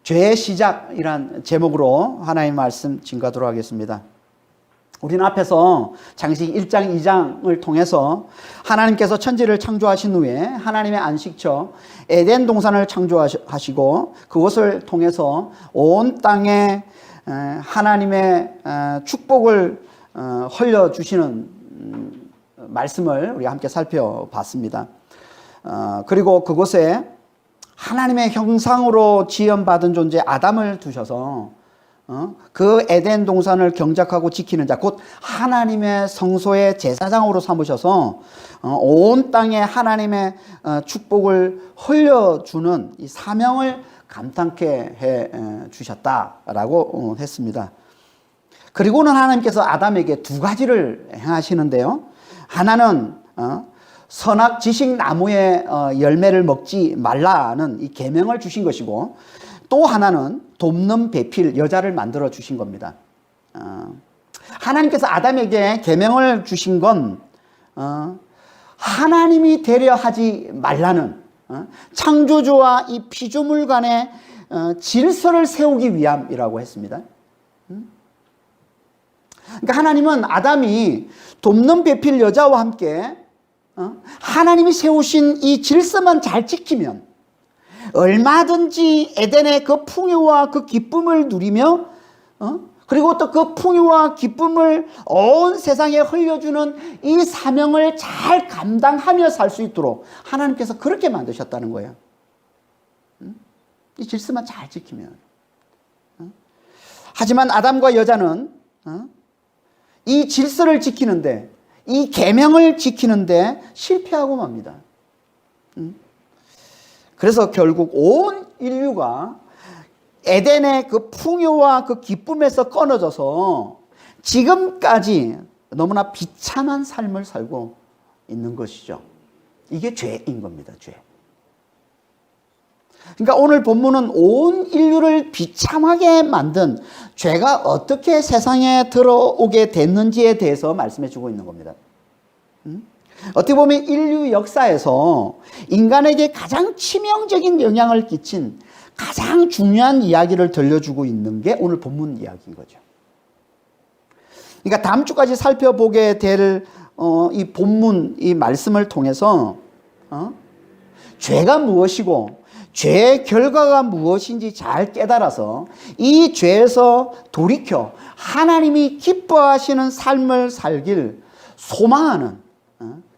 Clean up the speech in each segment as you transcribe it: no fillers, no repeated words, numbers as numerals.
죄의 시작이란 제목으로 하나님의 말씀 증거하도록 하겠습니다. 우리는 앞에서 창세기 1장, 2장을 통해서 하나님께서 천지를 창조하신 후에 하나님의 안식처 에덴 동산을 창조하시고 그것을 통해서 온 땅에 하나님의 축복을 흘려주시는 말씀을 우리가 함께 살펴봤습니다. 그리고 그곳에 하나님의 형상으로 지음받은 존재 아담을 두셔서 그 에덴 동산을 경작하고 지키는 자, 곧 하나님의 성소의 제사장으로 삼으셔서 온 땅에 하나님의 축복을 흘려주는 이 사명을 감당케 해 주셨다라고 했습니다. 그리고는 하나님께서 아담에게 두 가지를 행하시는데요. 하나는 선악 지식 나무의 열매를 먹지 말라는 이 계명을 주신 것이고, 또 하나는 돕는 배필 여자를 만들어 주신 겁니다. 하나님께서 아담에게 계명을 주신 건 하나님이 되려 하지 말라는 창조주와 이 피조물 간의 질서를 세우기 위함이라고 했습니다. 그러니까 하나님은 아담이 돕는 배필 여자와 함께 하나님이 세우신 이 질서만 잘 지키면 얼마든지 에덴의 그 풍요와 그 기쁨을 누리며 그리고 또 그 풍요와 기쁨을 온 세상에 흘려주는 이 사명을 잘 감당하며 살 수 있도록 하나님께서 그렇게 만드셨다는 거예요. 이 질서만 잘 지키면. 하지만 아담과 여자는 이 질서를 지키는데, 이 계명을 지키는데 실패하고 맙니다. 그래서 결국 온 인류가 에덴의 그 풍요와 그 기쁨에서 끊어져서 지금까지 너무나 비참한 삶을 살고 있는 것이죠. 이게 죄인 겁니다. 죄. 그러니까 오늘 본문은 온 인류를 비참하게 만든 죄가 어떻게 세상에 들어오게 됐는지에 대해서 말씀해 주고 있는 겁니다. 어떻게 보면 인류 역사에서 인간에게 가장 치명적인 영향을 끼친 가장 중요한 이야기를 들려주고 있는 게 오늘 본문 이야기인 거죠. 그러니까 다음 주까지 살펴보게 될 이 본문, 이 말씀을 통해서 죄가 무엇이고 죄의 결과가 무엇인지 잘 깨달아서 이 죄에서 돌이켜 하나님이 기뻐하시는 삶을 살길 소망하는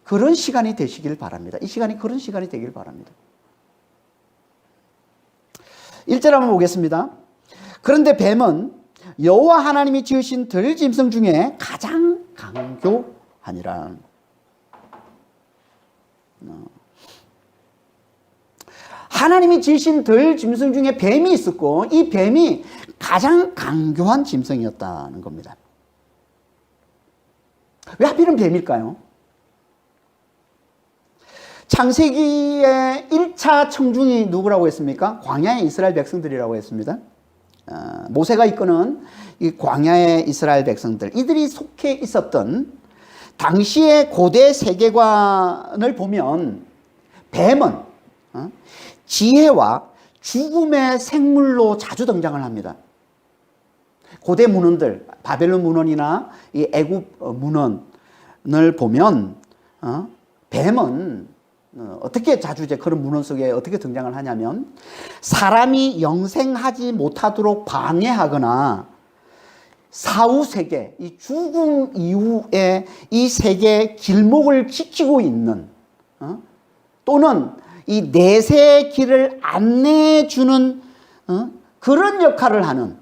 그런 시간이 되시길 바랍니다. 이 시간이 그런 시간이 되길 바랍니다. 1절 한번 보겠습니다. 그런데 뱀은 여호와 하나님이 지으신 들짐승 중에 가장 강교하니라. 하나님이 지으신 들짐승 중에 뱀이 있었고 이 뱀이 가장 강교한 짐승이었다는 겁니다. 왜 하필은 뱀일까요? 창세기의 1차 청중이 누구라고 했습니까? 광야의 이스라엘 백성들이라고 했습니다. 모세가 이끄는 이 광야의 이스라엘 백성들, 이들이 속해 있었던 당시의 고대 세계관을 보면 뱀은 지혜와 죽음의 생물로 자주 등장을 합니다. 고대 문헌들, 바벨론 문헌이나 이 애굽 문헌을 보면 뱀은 어떻게 자주 이제 그런 문헌 속에 어떻게 등장을 하냐면 사람이 영생하지 못하도록 방해하거나 사후 세계, 이 죽음 이후에 이 세계의 길목을 지키고 있는 또는 이 내세의 길을 안내해 주는 그런 역할을 하는,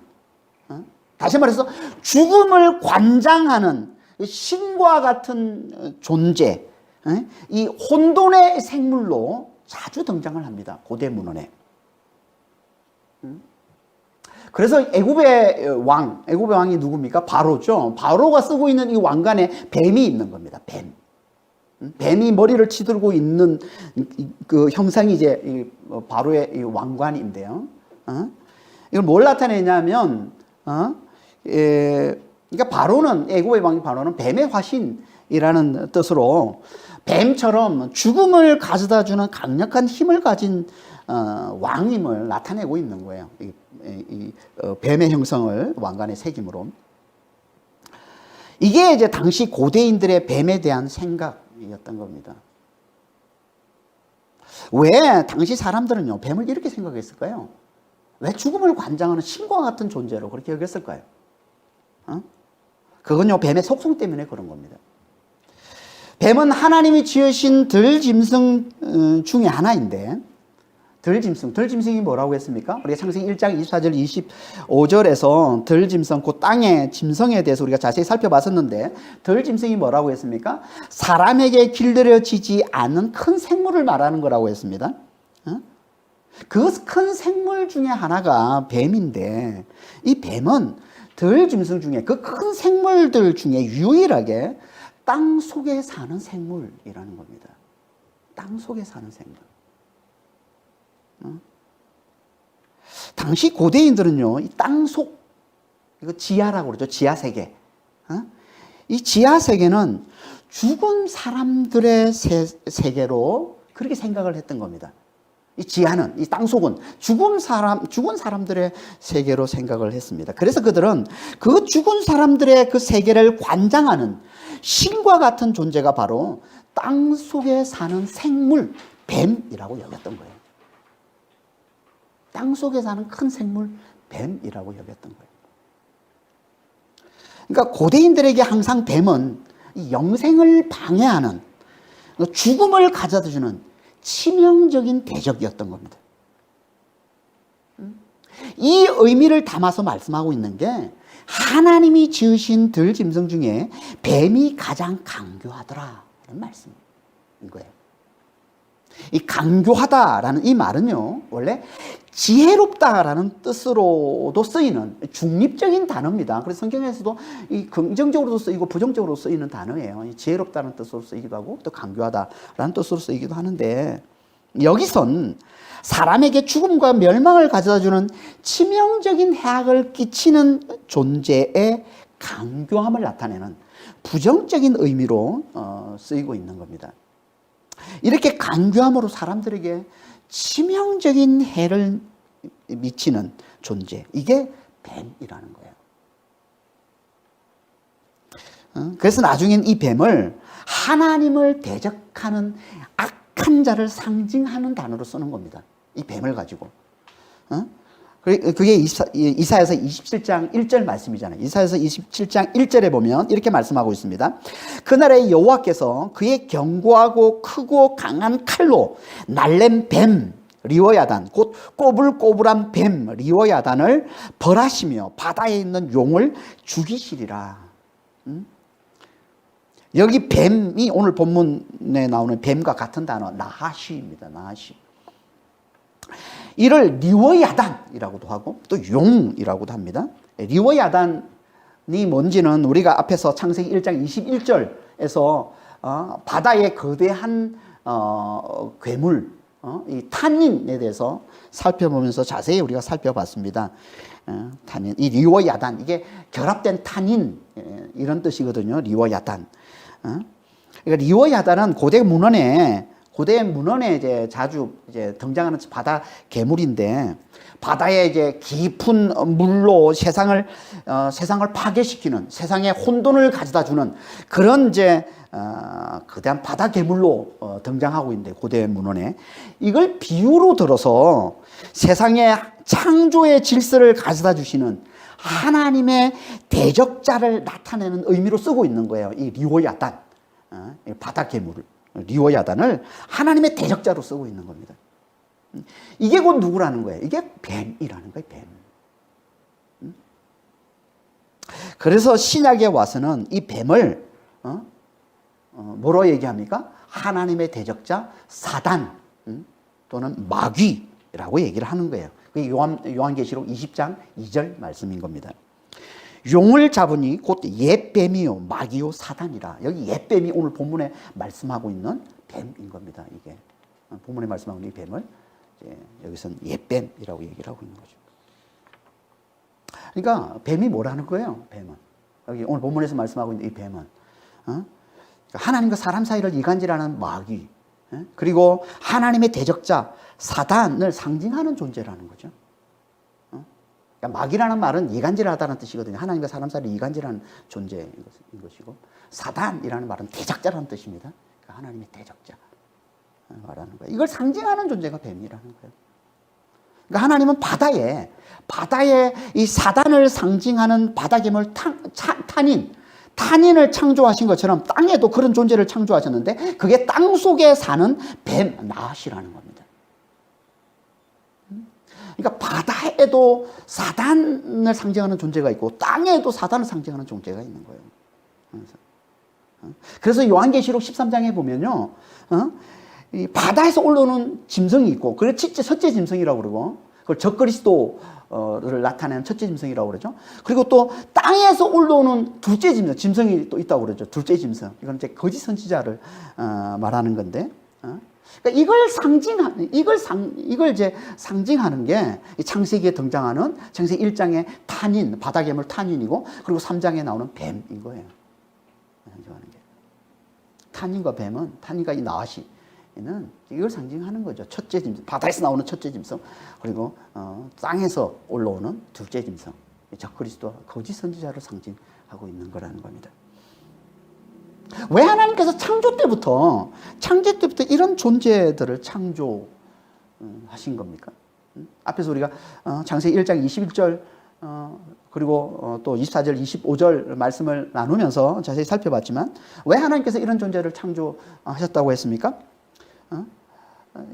다시 말해서 죽음을 관장하는 신과 같은 존재, 이 혼돈의 생물로 자주 등장을 합니다. 고대 문헌에. 그래서 애굽의 왕이 누굽니까? 바로죠. 바로가 쓰고 있는 이 왕관에 뱀이 있는 겁니다. 뱀. 뱀이 머리를 치들고 있는 그 형상이 이제 이 바로의 이 왕관인데요. 이걸 뭘 나타내냐면, 그러니까 바로는, 애굽의 왕 바로는 뱀의 화신, 이라는 뜻으로 뱀처럼 죽음을 가져다 주는 강력한 힘을 가진 왕임을 나타내고 있는 거예요. 뱀의 형성을 왕관에 새김으로. 이게 이제 당시 고대인들의 뱀에 대한 생각이었던 겁니다. 왜 당시 사람들은요, 뱀을 이렇게 생각했을까요? 왜 죽음을 관장하는 신과 같은 존재로 그렇게 여겼을까요? 그건요, 뱀의 속성 때문에 그런 겁니다. 뱀은 하나님이 지으신 들짐승 중에 하나인데, 들짐승이 뭐라고 했습니까? 우리가 창세기 1장 24절 25절에서 들짐승, 그 땅의 짐승에 대해서 우리가 자세히 살펴봤었는데, 들짐승이 뭐라고 했습니까? 사람에게 길들여지지 않는 큰 생물을 말하는 거라고 했습니다. 그 큰 생물 중에 하나가 뱀인데, 이 뱀은 들짐승 중에, 그 큰 생물들 중에 유일하게 땅 속에 사는 생물이라는 겁니다. 땅 속에 사는 생물. 당시 고대인들은요, 이 땅속, 이거 지하라고 그러죠. 지하세계. 이 지하세계는 죽은 사람들의 세계로 그렇게 생각을 했던 겁니다. 이 지하는, 이 땅속은 죽은 사람들의 세계로 생각을 했습니다. 그래서 그들은 그 죽은 사람들의 그 세계를 관장하는 신과 같은 존재가 바로 땅 속에 사는 생물, 뱀이라고 여겼던 거예요. 땅 속에 사는 큰 생물, 뱀이라고 여겼던 거예요. 그러니까 고대인들에게 항상 뱀은 이 영생을 방해하는, 죽음을 가져다 주는 치명적인 대적이었던 겁니다. 이 의미를 담아서 말씀하고 있는 게, 하나님이 지으신 들짐승 중에 뱀이 가장 강교하더라는 말씀인 거예요. 이 강교하다라는 이 말은요, 원래 지혜롭다라는 뜻으로도 쓰이는 중립적인 단어입니다. 그래서 성경에서도 이 긍정적으로도 쓰이고 부정적으로 쓰이는 단어예요. 지혜롭다는 뜻으로 쓰이기도 하고 또 강교하다라는 뜻으로 쓰이기도 하는데, 여기선 사람에게 죽음과 멸망을 가져다주는 치명적인 해악을 끼치는 존재의 강교함을 나타내는 부정적인 의미로 쓰이고 있는 겁니다. 이렇게 강교함으로 사람들에게 치명적인 해를 미치는 존재, 이게 뱀이라는 거예요. 그래서 나중엔 이 뱀을 하나님을 대적하는 악한 자를 상징하는 단어로 쓰는 겁니다. 이 뱀을 가지고. 그게 이사야서 27장 1절 말씀이잖아요. 이사야서 27장 1절에 보면 이렇게 말씀하고 있습니다. 그날에 여호와께서 그의 견고하고 크고 강한 칼로 날랜 뱀 리워야단, 곧 꼬불꼬불한 뱀 리워야단을 벌하시며 바다에 있는 용을 죽이시리라. 여기 뱀이 오늘 본문에 나오는 뱀과 같은 단어 나하시입니다. 나하시. 이를 리워야단이라고도 하고 또 용이라고도 합니다. 리워야단이 뭔지는 우리가 앞에서 창세기 1장 21절에서 바다의 거대한 괴물, 이 탄닌에 대해서 살펴보면서 자세히 우리가 살펴봤습니다. 탄닌, 이 리워야단, 이게 결합된 탄닌 이런 뜻이거든요. 리워야단. 그러니까 리워야단은 고대 문헌에 이제 자주 이제 등장하는 바다 괴물인데, 바다에 이제 깊은 물로 세상을 파괴시키는, 세상에 혼돈을 가져다 주는 그런 이제 거대한 바다 괴물로 등장하고 있는데, 고대 문헌에 이걸 비유로 들어서 세상의 창조의 질서를 가져다 주시는 하나님의 대적자를 나타내는 의미로 쓰고 있는 거예요. 이 리워야단, 바다 괴물을. 리워야단을 하나님의 대적자로 쓰고 있는 겁니다. 이게 곧 누구라는 거예요? 이게 뱀이라는 거예요. 뱀. 그래서 신약에 와서는 이 뱀을 뭐로 얘기합니까? 하나님의 대적자 사단 또는 마귀라고 얘기를 하는 거예요. 그게 요한계시록 20장 2절 말씀인 겁니다. 용을 잡으니 곧 옛뱀이요 마귀요 사단이라. 여기 옛뱀이 오늘 본문에 말씀하고 있는 뱀인 겁니다. 이게 본문에 말씀하고 있는 이 뱀을 이제 여기서는 옛뱀이라고 얘기를 하고 있는 거죠. 그러니까 뱀이 뭐라는 거예요? 뱀은 여기 오늘 본문에서 말씀하고 있는 이 뱀은 하나님과 사람 사이를 이간질하는 마귀, 그리고 하나님의 대적자 사단을 상징하는 존재라는 거죠. 그러니까 마귀라는 말은 이간질하다는 뜻이거든요. 하나님과 사람 사이를 이간질하는 존재인 것이고, 사단이라는 말은 대적자라는 뜻입니다. 그러니까 하나님의 대적자 말하는 거예요. 이걸 상징하는 존재가 뱀이라는 거예요. 그러니까 하나님은 바다에 이 사단을 상징하는 바다괴물 탄인을 창조하신 것처럼 땅에도 그런 존재를 창조하셨는데, 그게 땅 속에 사는 뱀 나핫이라는 겁니다. 그러니까 바다에도 사단을 상징하는 존재가 있고 땅에도 사단을 상징하는 존재가 있는 거예요. 그래서 요한계시록 13장에 보면요, 이 바다에서 올라오는 짐승이 있고, 그걸 첫째 짐승이라고 그러고, 그걸 적그리스도를 나타내는 첫째 짐승이라고 그러죠. 그리고 또 땅에서 올라오는 둘째 짐승이 또 있다고 그러죠. 둘째 짐승. 이건 이제 거짓 선지자를 말하는 건데, 그러니까 이걸 이제 상징하는 게 창세기에 등장하는 창세기 1장의 탄인, 바다괴물 탄인이고, 그리고 3장에 나오는 뱀인 거예요. 상징하는 게. 탄인과 뱀은, 탄인과 이 나핫이는 이걸 상징하는 거죠. 첫째 짐승, 바다에서 나오는 첫째 짐승, 그리고 땅에서 올라오는 둘째 짐승, 적그리스도와 거짓 선지자를 상징하고 있는 거라는 겁니다. 왜 하나님께서 창조 때부터 이런 존재들을 창조하신 겁니까? 앞에서 우리가 창세기 1장 21절 그리고 또 24절, 25절 말씀을 나누면서 자세히 살펴봤지만, 왜 하나님께서 이런 존재를 창조하셨다고 했습니까?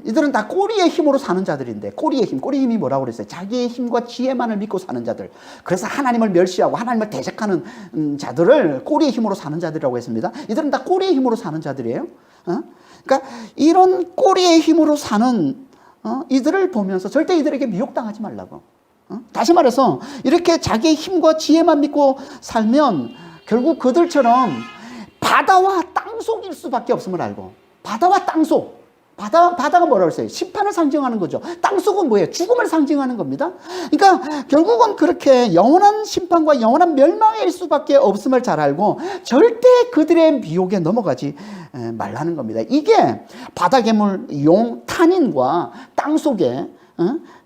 이들은 다 꼬리의 힘으로 사는 자들인데, 꼬리의 힘이 뭐라고 그랬어요? 자기의 힘과 지혜만을 믿고 사는 자들. 그래서 하나님을 멸시하고 하나님을 대적하는 자들을 꼬리의 힘으로 사는 자들이라고 했습니다. 이들은 다 꼬리의 힘으로 사는 자들이에요. 그러니까 이런 꼬리의 힘으로 사는 이들을 보면서 절대 이들에게 미혹당하지 말라고. 다시 말해서 이렇게 자기의 힘과 지혜만 믿고 살면 결국 그들처럼 바다와 땅속일 수밖에 없음을 알고, 바다와 땅속, 바다가 뭐라고 했어요? 심판을 상징하는 거죠. 땅속은 뭐예요? 죽음을 상징하는 겁니다. 그러니까 결국은 그렇게 영원한 심판과 영원한 멸망일 수밖에 없음을 잘 알고 절대 그들의 미혹에 넘어가지 말라는 겁니다. 이게 바다괴물 용 탄인과 땅속에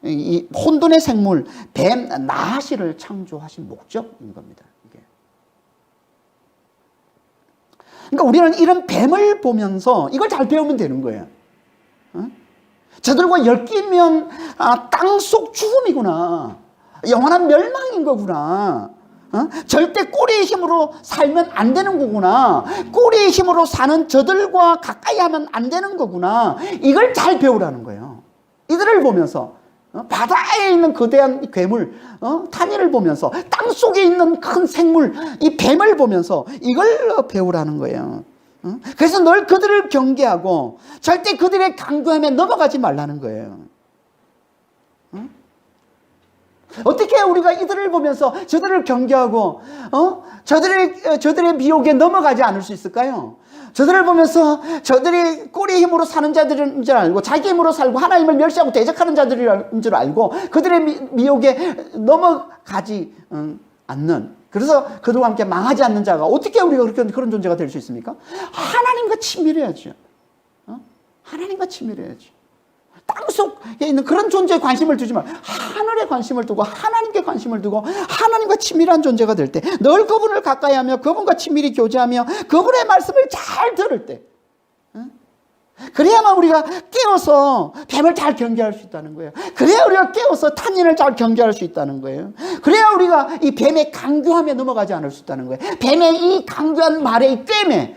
이 혼돈의 생물 뱀 나핫을 창조하신 목적인 겁니다. 이게. 그러니까 우리는 이런 뱀을 보면서 이걸 잘 배우면 되는 거예요. 저들과 엮이면 땅속 죽음이구나, 영원한 멸망인 거구나, 절대 꼬리의 힘으로 살면 안 되는 거구나, 꼬리의 힘으로 사는 저들과 가까이 하면 안 되는 거구나, 이걸 잘 배우라는 거예요. 이들을 보면서 바다에 있는 거대한 괴물 탄인을 보면서, 땅속에 있는 큰 생물 이 뱀을 보면서 이걸 배우라는 거예요. 그래서 늘 그들을 경계하고 절대 그들의 강도함에 넘어가지 말라는 거예요. 어떻게 우리가 이들을 보면서 저들을 경계하고 저들의 미혹에 넘어가지 않을 수 있을까요? 저들을 보면서 저들이 꼬리의 힘으로 사는 자들인 줄 알고, 자기 힘으로 살고 하나님을 멸시하고 대적하는 자들인 줄 알고 그들의 미혹에 넘어가지 않는, 그래서 그들과 함께 망하지 않는 자가 어떻게 우리가 그런 존재가 될 수 있습니까? 하나님과 친밀해야죠. 하나님과 친밀해야죠. 땅속에 있는 그런 존재에 관심을 두지 말고 하늘에 관심을 두고 하나님께 관심을 두고 하나님과 친밀한 존재가 될 때, 늘 그분을 가까이 하며 그분과 친밀히 교제하며 그분의 말씀을 잘 들을 때, 그래야만 우리가 깨워서 뱀을 잘 경계할 수 있다는 거예요. 그래야 우리가 깨워서 탄인을 잘 경계할 수 있다는 거예요. 그래야 우리가 이 뱀의 강교함에 넘어가지 않을 수 있다는 거예요. 뱀의 이 강교한 말의 이 꿰매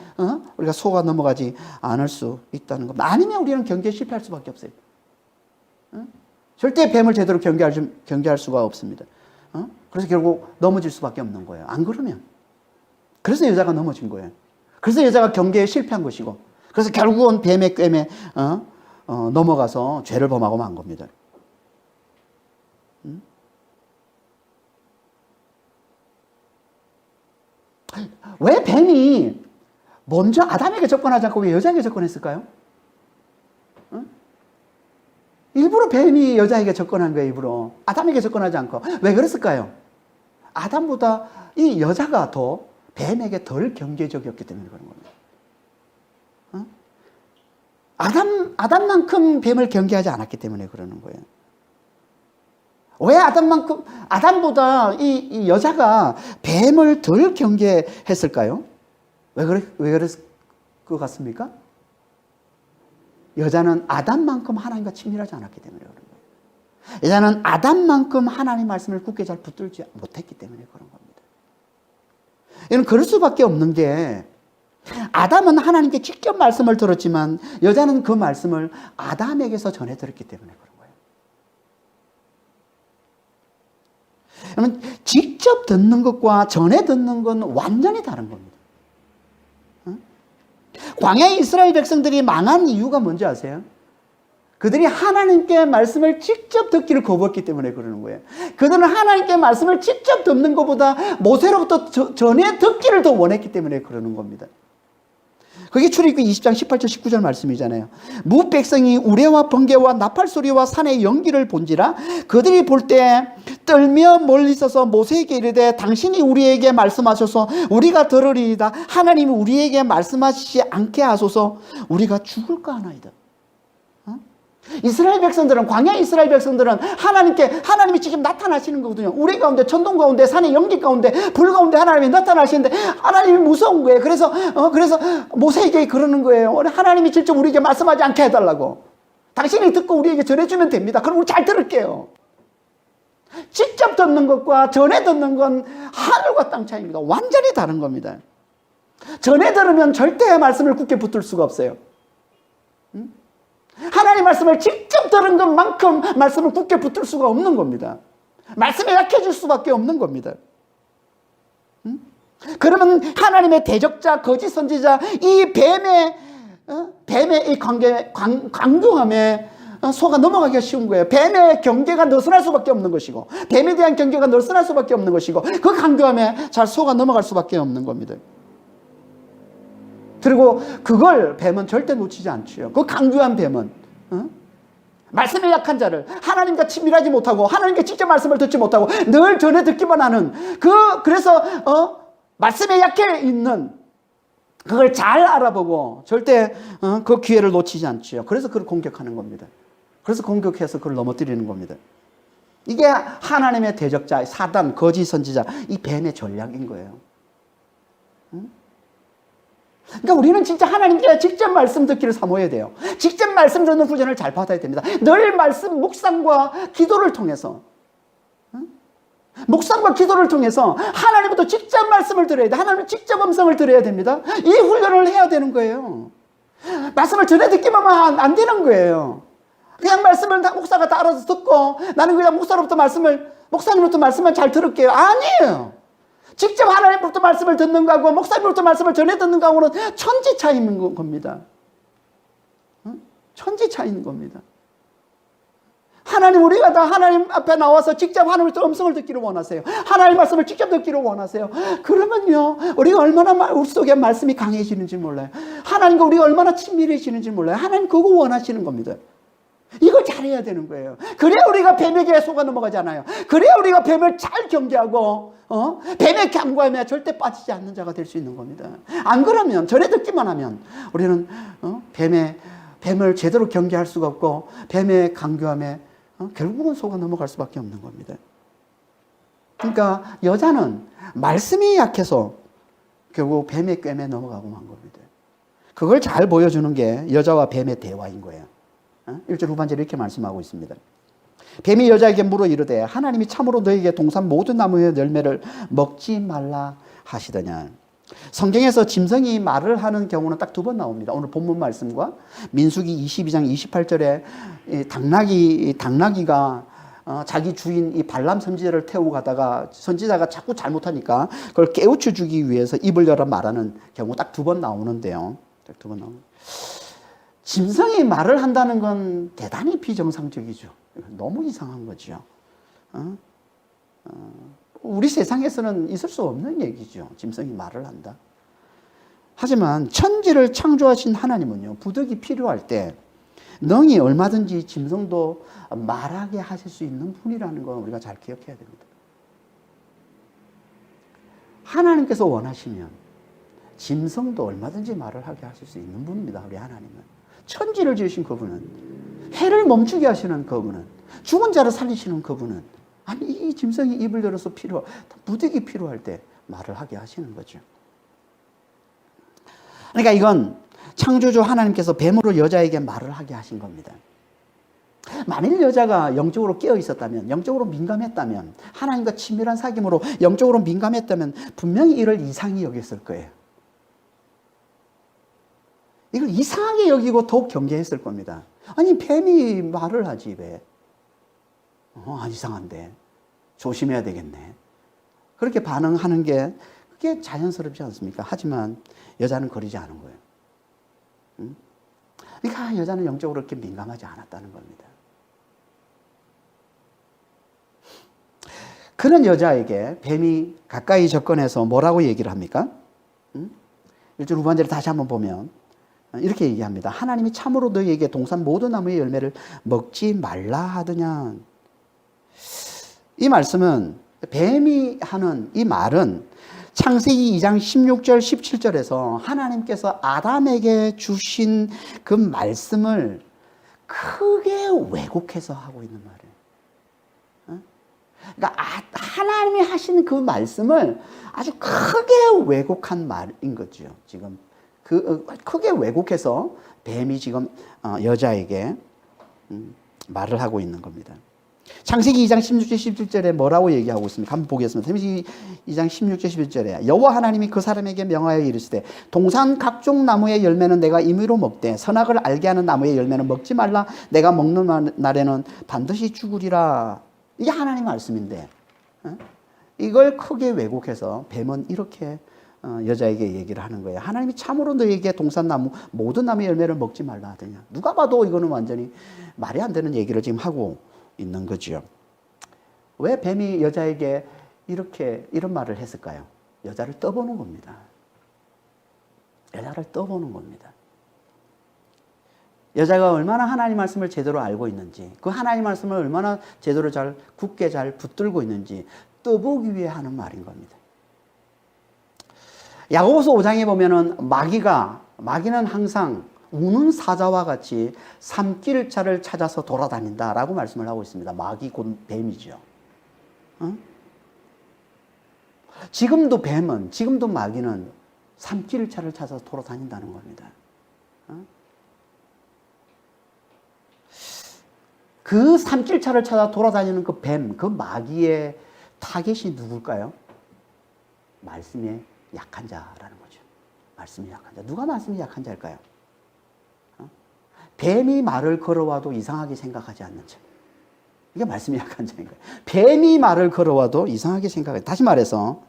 우리가 속아 넘어가지 않을 수 있다는 겁니다. 아니면 우리는 경계에 실패할 수밖에 없어요. 절대 뱀을 제대로 경계할 수가 없습니다. 그래서 결국 넘어질 수밖에 없는 거예요. 안 그러면. 그래서 여자가 넘어진 거예요. 그래서 여자가 경계에 실패한 것이고, 그래서 결국은 뱀의 꿰매 넘어가서 죄를 범하고 만 겁니다. 왜 뱀이 먼저 아담에게 접근하지 않고 왜 여자에게 접근했을까요? 일부러 뱀이 여자에게 접근한 거예요. 일부러 아담에게 접근하지 않고. 왜 그랬을까요? 아담보다 이 여자가 더 뱀에게 덜 경계적이었기 때문에 그런 겁니다. 아담만큼 뱀을 경계하지 않았기 때문에 그러는 거예요. 왜 아담보다 이 여자가 뱀을 덜 경계했을까요? 왜 그랬을 것 같습니까? 여자는 아담만큼 하나님과 친밀하지 않았기 때문에 그런 거예요. 여자는 아담만큼 하나님 말씀을 굳게 잘 붙들지 못했기 때문에 그런 겁니다. 이건 그럴 수밖에 없는 게, 아담은 하나님께 직접 말씀을 들었지만 여자는 그 말씀을 아담에게서 전해 들었기 때문에 그런 거예요. 그러면 직접 듣는 것과 전해 듣는 건 완전히 다른 겁니다. 광야의 이스라엘 백성들이 망한 이유가 뭔지 아세요? 그들이 하나님께 말씀을 직접 듣기를 거부했기 때문에 그러는 거예요. 그들은 하나님께 말씀을 직접 듣는 것보다 모세로부터 전해 듣기를 더 원했기 때문에 그러는 겁니다. 그게 출애굽기 20장 18절 19절 말씀이잖아요. 무 백성이 우레와 번개와 나팔 소리와 산의 연기를 본지라 그들이 볼 때 떨며 멀리 서서 모세에게 이르되 당신이 우리에게 말씀하셔서 우리가 들으리이다. 하나님이 우리에게 말씀하시지 않게 하소서. 우리가 죽을까 하나이다. 이스라엘 백성들은, 광야 이스라엘 백성들은 하나님이 지금 나타나시는 거거든요. 우리 가운데, 천둥 가운데, 산의 연기 가운데, 불 가운데 하나님이 나타나시는데 하나님이 무서운 거예요. 그래서 모세에게 그러는 거예요. 하나님이 직접 우리에게 말씀하지 않게 해달라고. 당신이 듣고 우리에게 전해주면 됩니다. 그럼 우리 잘 들을게요. 직접 듣는 것과 전해 듣는 건 하늘과 땅 차이입니다. 완전히 다른 겁니다. 전해 들으면 절대 말씀을 굳게 붙들 수가 없어요. 하나님 말씀을 직접 들은 것만큼 말씀을 굳게 붙들 수가 없는 겁니다. 말씀에 약해질 수밖에 없는 겁니다. 그러면 하나님의 대적자, 거짓 선지자, 이 뱀의 이 강경함에 속아 넘어가기가 쉬운 거예요. 뱀의 경계가 느슨할 수밖에 없는 것이고, 뱀에 대한 경계가 느슨할 수밖에 없는 것이고, 그 강경함에 잘 속아 넘어갈 수밖에 없는 겁니다. 그리고 그걸 뱀은 절대 놓치지 않지요. 그 강교한 뱀은 말씀에 약한 자를, 하나님과 친밀하지 못하고 하나님께 직접 말씀을 듣지 못하고 늘 전해 듣기만 하는 그래서 말씀에 약해 있는, 그걸 잘 알아보고 절대 그 기회를 놓치지 않지요. 그래서 그걸 공격하는 겁니다. 그래서 공격해서 그걸 넘어뜨리는 겁니다. 이게 하나님의 대적자, 사단, 거짓 선지자, 이 뱀의 전략인 거예요. 그러니까 우리는 진짜 하나님께 직접 말씀 듣기를 사모해야 돼요. 직접 말씀 듣는 훈련을 잘 받아야 됩니다. 늘 말씀 묵상과 기도를 통해서, 묵상과 기도를 통해서 하나님부터 직접 말씀을 들어야 돼. 하나님 직접 음성을 들어야 됩니다. 이 훈련을 해야 되는 거예요. 말씀을 전해 듣기만 하면 안 되는 거예요. 그냥 말씀을 목사가 다 알아서 듣고 나는 그냥 목사님부터 말씀만 잘 들을게요. 아니에요. 직접 하나님부터 말씀을 듣는 거하고 목사님부터 말씀을 전해 듣는 거하고는 천지 차이인 겁니다. 천지 차이인 겁니다. 우리가 다 하나님 앞에 나와서 직접 하나님의 음성을 듣기를 원하세요. 하나님 말씀을 직접 듣기를 원하세요. 그러면요, 우리가 얼마나 우리 속에 말씀이 강해지는지 몰라요. 하나님과 우리가 얼마나 친밀해지는지 몰라요. 하나님 그거 원하시는 겁니다. 이걸 잘해야 되는 거예요. 그래야 우리가 뱀에게 속아 넘어가지 않아요. 그래야 우리가 뱀을 잘 경계하고 뱀의 강구함에 절대 빠지지 않는 자가 될 수 있는 겁니다. 안 그러면, 전해 듣기만 하면 우리는 뱀을 제대로 경계할 수가 없고 뱀의 강구함에 결국은 속아 넘어갈 수밖에 없는 겁니다. 그러니까 여자는 말씀이 약해서 결국 뱀의 꿰매 넘어가고 만 겁니다. 그걸 잘 보여주는 게 여자와 뱀의 대화인 거예요. 1절 후반절에 이렇게 말씀하고 있습니다. 뱀이 여자에게 물어 이르되 하나님이 참으로 너에게 동산 모든 나무의 열매를 먹지 말라 하시더냐. 성경에서 짐승이 말을 하는 경우는 딱 2번 나옵니다. 오늘 본문 말씀과 민수기 22장 28절에 당나귀가 자기 주인 이 발람 선지자를 태우고 가다가 선지자가 자꾸 잘못하니까 그걸 깨우쳐 주기 위해서 입을 열어 말하는 경우 딱 2번 나오는데요. 딱 2번 나옵니다. 짐승이 말을 한다는 건 대단히 비정상적이죠. 너무 이상한 거죠. 우리 세상에서는 있을 수 없는 얘기죠. 짐승이 말을 한다. 하지만 천지를 창조하신 하나님은요, 부득이 필요할 때 능히 얼마든지 짐승도 말하게 하실 수 있는 분이라는 건 우리가 잘 기억해야 됩니다. 하나님께서 원하시면 짐승도 얼마든지 말을 하게 하실 수 있는 분입니다. 우리 하나님은. 천지를 지으신 그분은, 해를 멈추게 하시는 그분은, 죽은 자를 살리시는 그분은, 아니 이 짐승이 입을 열어서 부득이 필요할 때 말을 하게 하시는 거죠. 그러니까 이건 창조주 하나님께서 뱀으로 여자에게 말을 하게 하신 겁니다. 만일 여자가 영적으로 깨어 있었다면, 영적으로 민감했다면, 하나님과 친밀한 사귐으로 영적으로 민감했다면 분명히 이를 이상히 여겼을 거예요. 이걸 이상하게 여기고 더욱 경계했을 겁니다. 아니 뱀이 말을 하지 왜? 이상한데 조심해야 되겠네. 그렇게 반응하는 게 그게 자연스럽지 않습니까? 하지만 여자는 그러지 않은 거예요. 그러니까 여자는 영적으로 그렇게 민감하지 않았다는 겁니다. 그런 여자에게 뱀이 가까이 접근해서 뭐라고 얘기를 합니까? 1절 후반절에 다시 한번 보면 이렇게 얘기합니다. 하나님이 참으로 너희에게 동산 모든 나무의 열매를 먹지 말라 하더냐. 이 말씀은, 뱀이 하는 이 말은 창세기 2장 16절 17절에서 하나님께서 아담에게 주신 그 말씀을 크게 왜곡해서 하고 있는 말이에요. 그러니까 하나님이 하신 그 말씀을 아주 크게 왜곡한 말인 거죠. 지금 크게 왜곡해서 뱀이 지금 여자에게 말을 하고 있는 겁니다. 창세기 2장 16절 17절에 뭐라고 얘기하고 있습니까? 한번 보겠습니다. 창세기 2장 16절 17절에 여호와 하나님이 그 사람에게 명하여 이르시되 동산 각종 나무의 열매는 내가 임의로 먹되 선악을 알게 하는 나무의 열매는 먹지 말라. 내가 먹는 날에는 반드시 죽으리라. 이게 하나님 말씀인데 이걸 크게 왜곡해서 뱀은 이렇게 여자에게 얘기를 하는 거예요. 하나님이 참으로 너에게 동산나무 모든 나무의 열매를 먹지 말라 하더냐. 누가 봐도 이거는 완전히 말이 안 되는 얘기를 지금 하고 있는 거죠. 왜 뱀이 여자에게 이런 말을 했을까요? 여자를 떠보는 겁니다. 여자를 떠보는 겁니다. 여자가 얼마나 하나님 말씀을 제대로 알고 있는지, 그 하나님 말씀을 얼마나 제대로 굳게 잘 붙들고 있는지 떠보기 위해 하는 말인 겁니다. 야고보서 5장에 보면은 마귀는 항상 우는 사자와 같이 삼킬자를 찾아서 돌아다닌다라고 말씀을 하고 있습니다. 마귀 곧 뱀이죠. 지금도 마귀는 삼킬자를 찾아서 돌아다닌다는 겁니다. 그 삼킬자를 찾아 돌아다니는 그 뱀, 그 마귀의 타겟이 누굴까요? 말씀에 약한 자라는 거죠. 말씀이 약한 자. 누가 말씀이 약한 자일까요? 뱀이 말을 걸어와도 이상하게 생각하지 않는 자. 이게 말씀이 약한 자인 거예요. 뱀이 말을 걸어와도 이상하게 생각하지. 다시 말해서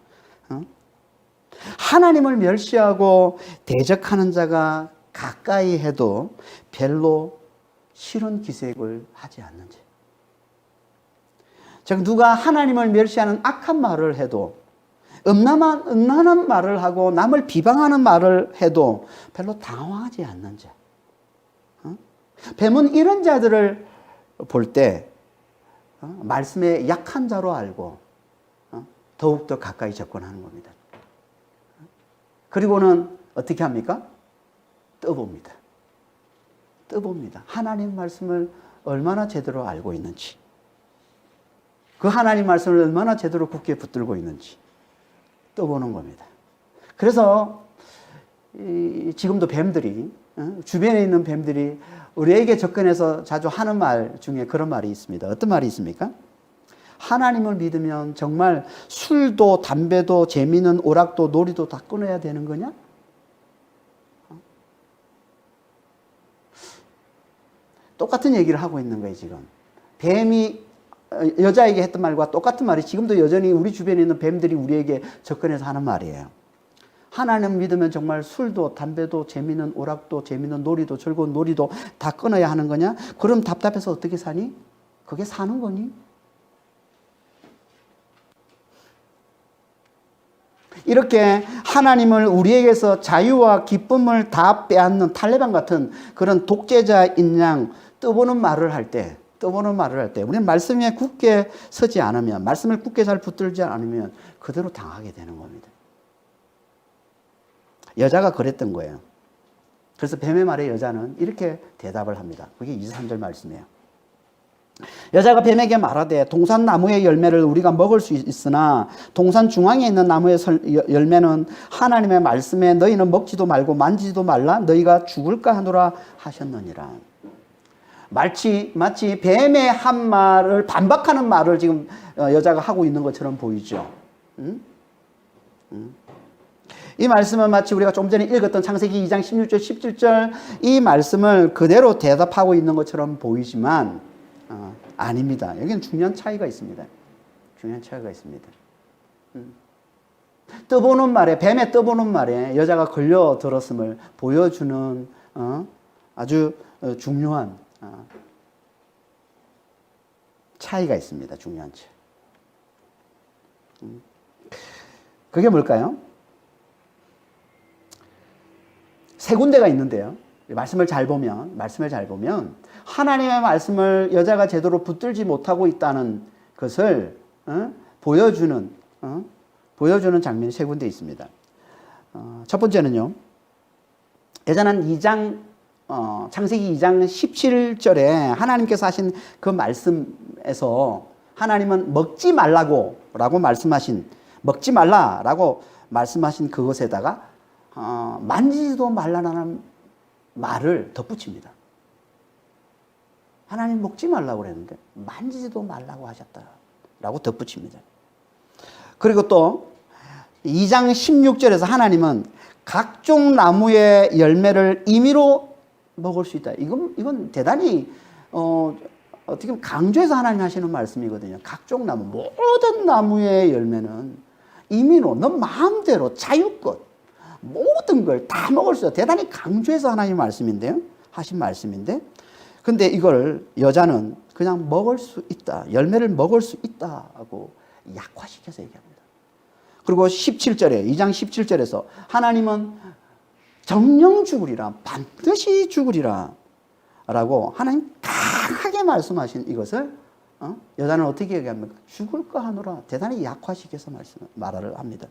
하나님을 멸시하고 대적하는 자가 가까이 해도 별로 싫은 기색을 하지 않는 자. 즉 누가 하나님을 멸시하는 악한 말을 해도 음란한 말을 하고 남을 비방하는 말을 해도 별로 당황하지 않는 자. 뱀은 이런 자들을 볼 때 말씀에 약한 자로 알고 더욱더 가까이 접근하는 겁니다. 그리고는 어떻게 합니까? 떠봅니다. 하나님 말씀을 얼마나 제대로 알고 있는지, 그 하나님 말씀을 얼마나 제대로 굳게 붙들고 있는지 떠보는 겁니다. 그래서 지금도 뱀들이, 주변에 있는 뱀들이 우리에게 접근해서 자주 하는 말 중에 그런 말이 있습니다. 어떤 말이 있습니까? 하나님을 믿으면 정말 술도 담배도 재미있는 오락도 놀이도 다 끊어야 되는 거냐? 똑같은 얘기를 하고 있는 거예요, 지금. 뱀이 여자에게 했던 말과 똑같은 말이 지금도 여전히 우리 주변에 있는 뱀들이 우리에게 접근해서 하는 말이에요. 하나님 믿으면 정말 술도 담배도 재미있는 오락도 재미있는 놀이도 즐거운 놀이도 다 끊어야 하는 거냐? 그럼 답답해서 어떻게 사니? 그게 사는 거니? 이렇게 하나님을 우리에게서 자유와 기쁨을 다 빼앗는 탈레반 같은 그런 독재자인 양 떠보는 말을 할 때 우리는 말씀에 굳게 서지 않으면, 말씀을 굳게 잘 붙들지 않으면 그대로 당하게 되는 겁니다. 여자가 그랬던 거예요. 그래서 뱀의 말에 여자는 이렇게 대답을 합니다. 그게 23절 말씀이에요. 여자가 뱀에게 말하되 동산 나무의 열매를 우리가 먹을 수 있으나 동산 중앙에 있는 나무의 열매는 하나님의 말씀에 너희는 먹지도 말고 만지지도 말라 너희가 죽을까 하노라 하셨느니라. 마치 뱀의 한 말을 반박하는 말을 지금 여자가 하고 있는 것처럼 보이죠. 이 말씀은 마치 우리가 좀 전에 읽었던 창세기 2장 16절 17절 이 말씀을 그대로 대답하고 있는 것처럼 보이지만 아닙니다. 여기는 중요한 차이가 있습니다. 중요한 차이가 있습니다. 떠보는 말에, 뱀의 떠보는 말에 여자가 걸려들었음을 보여주는 아주 중요한 차이가 있습니다. 중요한 차이. 그게 뭘까요? 세 군데가 있는데요. 말씀을 잘 보면 하나님의 말씀을 여자가 제대로 붙들지 못하고 있다는 것을 보여주는 장면이 세 군데 있습니다. 첫 번째는요. 여자는 창세기 2장 17절에 하나님께서 하신 그 말씀에서 하나님은 먹지 말라고 말씀하신 그것에다가 만지지도 말라는 말을 덧붙입니다. 하나님 먹지 말라고 그랬는데 만지지도 말라고 하셨다라고 덧붙입니다. 그리고 또 2장 16절에서 하나님은 각종 나무의 열매를 임의로 먹을 수 있다. 이건 대단히 어떻게 보면 강조해서 하나님 하시는 말씀이거든요. 각종 나무, 모든 나무의 열매는 임의로 너 마음대로 자유껏 모든 걸 다 먹을 수 있다. 대단히 강조해서 하나님 하신 말씀인데 근데 이걸 여자는 그냥 먹을 수 있다. 열매를 먹을 수 있다고 약화시켜서 얘기합니다. 그리고 17절에 2장 17절에서 하나님은 정령 죽으리라. 반드시 죽으리라. 라고 하나님 강하게 말씀하신 이것을 여자는 어떻게 얘기합니까? 죽을까 하노라. 대단히 약화시켜서 말을 합니다.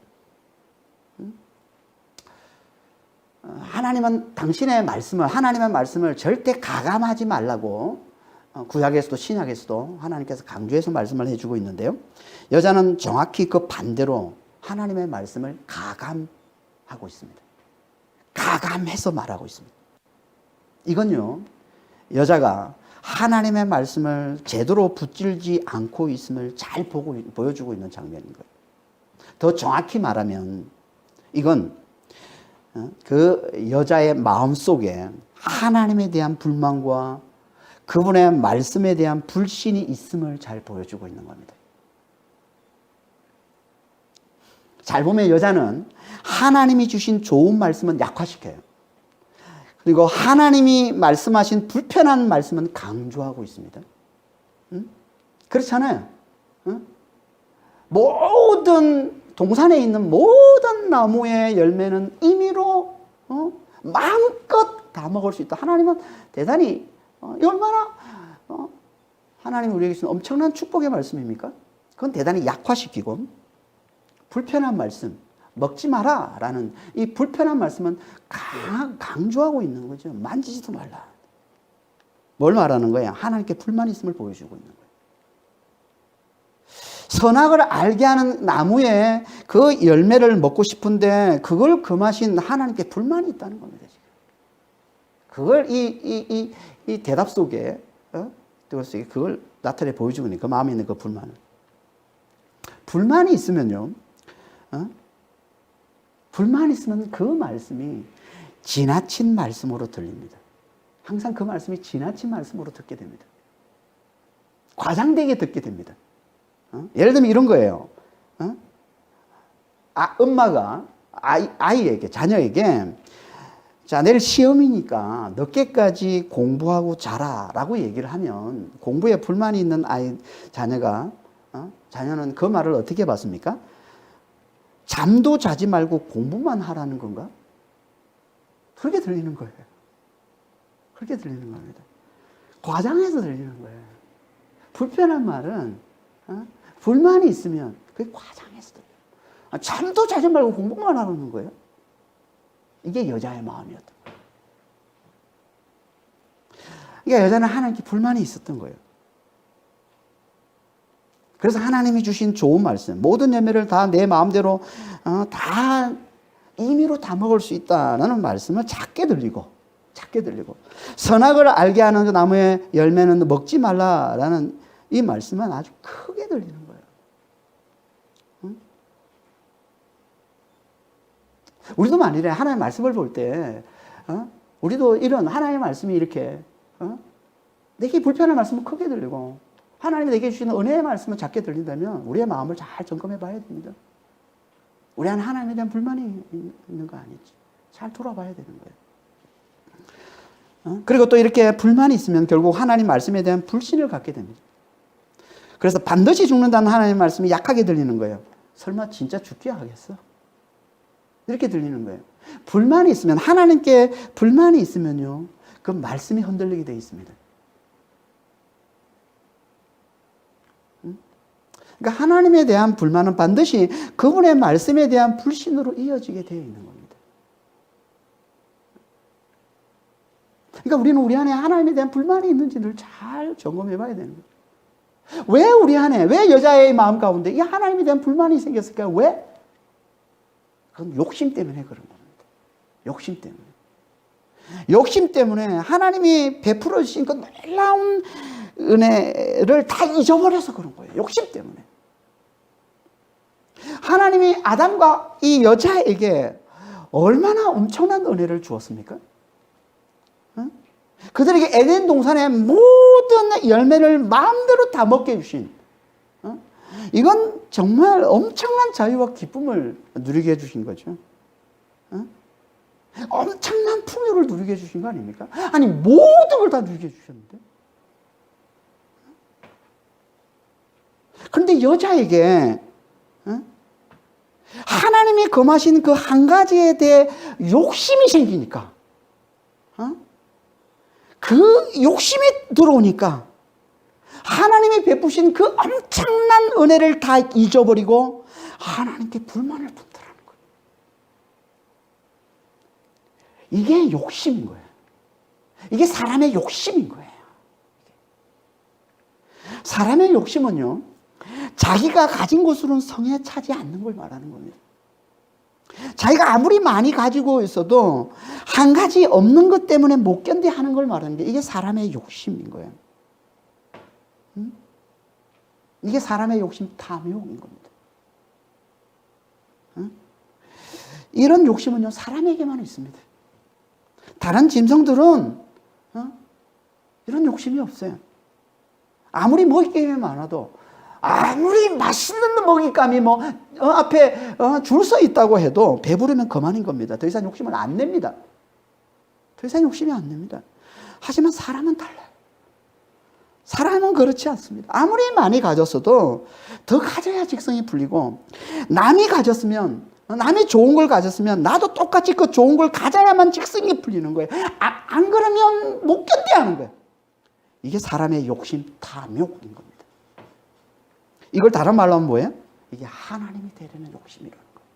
하나님은 하나님의 말씀을 절대 가감하지 말라고 구약에서도 신약에서도 하나님께서 강조해서 말씀을 해주고 있는데요. 여자는 정확히 그 반대로 하나님의 말씀을 가감하고 있습니다. 가감해서 말하고 있습니다. 이건요, 여자가 하나님의 말씀을 제대로 붙들지 않고 있음을 잘 보여주고 있는 장면인 거예요. 더 정확히 말하면 이건 그 여자의 마음속에 하나님에 대한 불만과 그분의 말씀에 대한 불신이 있음을 잘 보여주고 있는 겁니다. 잘 보면 여자는 하나님이 주신 좋은 말씀은 약화시켜요. 그리고 하나님이 말씀하신 불편한 말씀은 강조하고 있습니다. 그렇잖아요. 모든 동산에 있는 모든 나무의 열매는 임의로 마음껏 다 먹을 수 있다. 하나님은 대단히 얼마나 하나님 우리에게 주신 엄청난 축복의 말씀입니까? 그건 대단히 약화시키고 불편한 말씀, 먹지 마라 라는 이 불편한 말씀은 강조하고 있는 거죠. 만지지도 말라. 뭘 말하는 거예요? 하나님께 불만이 있음을 보여주고 있는 거예요. 선악을 알게 하는 나무의 그 열매를 먹고 싶은데 그걸 금하신 하나님께 불만이 있다는 겁니다. 지금. 그걸 이 대답 속에 그걸 나타내 보여주고 있는 그 마음에 있는 그 불만을. 불만이 있으면요. 불만이 있으면 그 말씀이 지나친 말씀으로 들립니다. 항상 그 말씀이 지나친 말씀으로 듣게 됩니다. 과장되게 듣게 됩니다. 예를 들면 이런 거예요. 엄마가 자녀에게 자, 내일 시험이니까 늦게까지 공부하고 자라 라고 얘기를 하면 공부에 불만이 있는 자녀는 그 말을 어떻게 받습니까? 잠도 자지 말고 공부만 하라는 건가? 그렇게 들리는 거예요. 그렇게 들리는 겁니다. 과장해서 들리는 거예요. 불편한 말은 불만이 있으면 그게 과장해서 들려요. 잠도 자지 말고 공부만 하라는 거예요. 이게 여자의 마음이었던 거예요. 그러니까 여자는 하나님께 불만이 있었던 거예요. 그래서 하나님이 주신 좋은 말씀, 모든 열매를 다 내 마음대로 다 임의로 다 먹을 수 있다는 말씀을 작게 들리고 선악을 알게 하는 그 나무의 열매는 먹지 말라라는 이 말씀은 아주 크게 들리는 거예요. 응? 우리도 만일에 하나님의 말씀을 볼 때 우리도 이런 하나님의 말씀이 이렇게 내게 불편한 말씀은 크게 들리고 하나님이 내게 주시는 은혜의 말씀은 작게 들린다면 우리의 마음을 잘 점검해 봐야 됩니다. 우리 안에 하나님에 대한 불만이 있는 거 아니지. 잘 돌아봐야 되는 거예요. 그리고 또 이렇게 불만이 있으면 결국 하나님 말씀에 대한 불신을 갖게 됩니다. 그래서 반드시 죽는다는 하나님의 말씀이 약하게 들리는 거예요. 설마 진짜 죽게 하겠어? 이렇게 들리는 거예요. 불만이 있으면, 하나님께 불만이 있으면요, 그 말씀이 흔들리게 되어 있습니다. 그러니까 하나님에 대한 불만은 반드시 그분의 말씀에 대한 불신으로 이어지게 되어 있는 겁니다. 그러니까 우리는 우리 안에 하나님에 대한 불만이 있는지를 잘 점검해 봐야 되는 거예요. 왜 우리 안에, 왜 여자의 마음 가운데 이 하나님에 대한 불만이 생겼을까요? 왜? 그건 욕심 때문에 그런 겁니다. 욕심 때문에. 욕심 때문에 하나님이 베풀어 주신 그 놀라운 은혜를 다 잊어버려서 그런 거예요. 욕심 때문에. 하나님이 아담과 이 여자에게 얼마나 엄청난 은혜를 주었습니까? 그들에게 에덴 동산의 모든 열매를 마음대로 다 먹게 해주신, 이건 정말 엄청난 자유와 기쁨을 누리게 해주신 거죠. 엄청난 풍요를 누리게 해주신 거 아닙니까? 아니, 모든 걸 다 누리게 해주셨는데. 그런데 여자에게 하나님이 금하신 그 한 가지에 대해 욕심이 생기니까, 그 욕심이 들어오니까 하나님이 베푸신 그 엄청난 은혜를 다 잊어버리고 하나님께 불만을 품더라는 거예요. 이게 욕심인 거예요. 이게 사람의 욕심인 거예요. 사람의 욕심은요, 자기가 가진 것으로는 성에 차지 않는 걸 말하는 겁니다. 자기가 아무리 많이 가지고 있어도 한 가지 없는 것 때문에 못 견뎌 하는 걸 말하는 게 이게 사람의 욕심인 거예요. 이게 사람의 욕심, 탐욕인 겁니다. 이런 욕심은요, 사람에게만 있습니다. 다른 짐승들은 이런 욕심이 없어요. 아무리 먹잇감이 많아도, 아무리 맛있는 먹잇감이 앞에 줄 서 있다고 해도 배부르면 그만인 겁니다. 더 이상 욕심을 안 냅니다. 더 이상 욕심이 안 냅니다. 하지만 사람은 달라요. 사람은 그렇지 않습니다. 아무리 많이 가졌어도 더 가져야 직성이 풀리고, 남이 가졌으면, 남이 좋은 걸 가졌으면 나도 똑같이 그 좋은 걸 가져야만 직성이 풀리는 거예요. 안 그러면 못 견뎌 하는 거예요. 이게 사람의 욕심, 탐욕인 겁니다. 이걸 다른 말로 하면 뭐예요? 이게 하나님이 되려는 욕심이라는 거예요.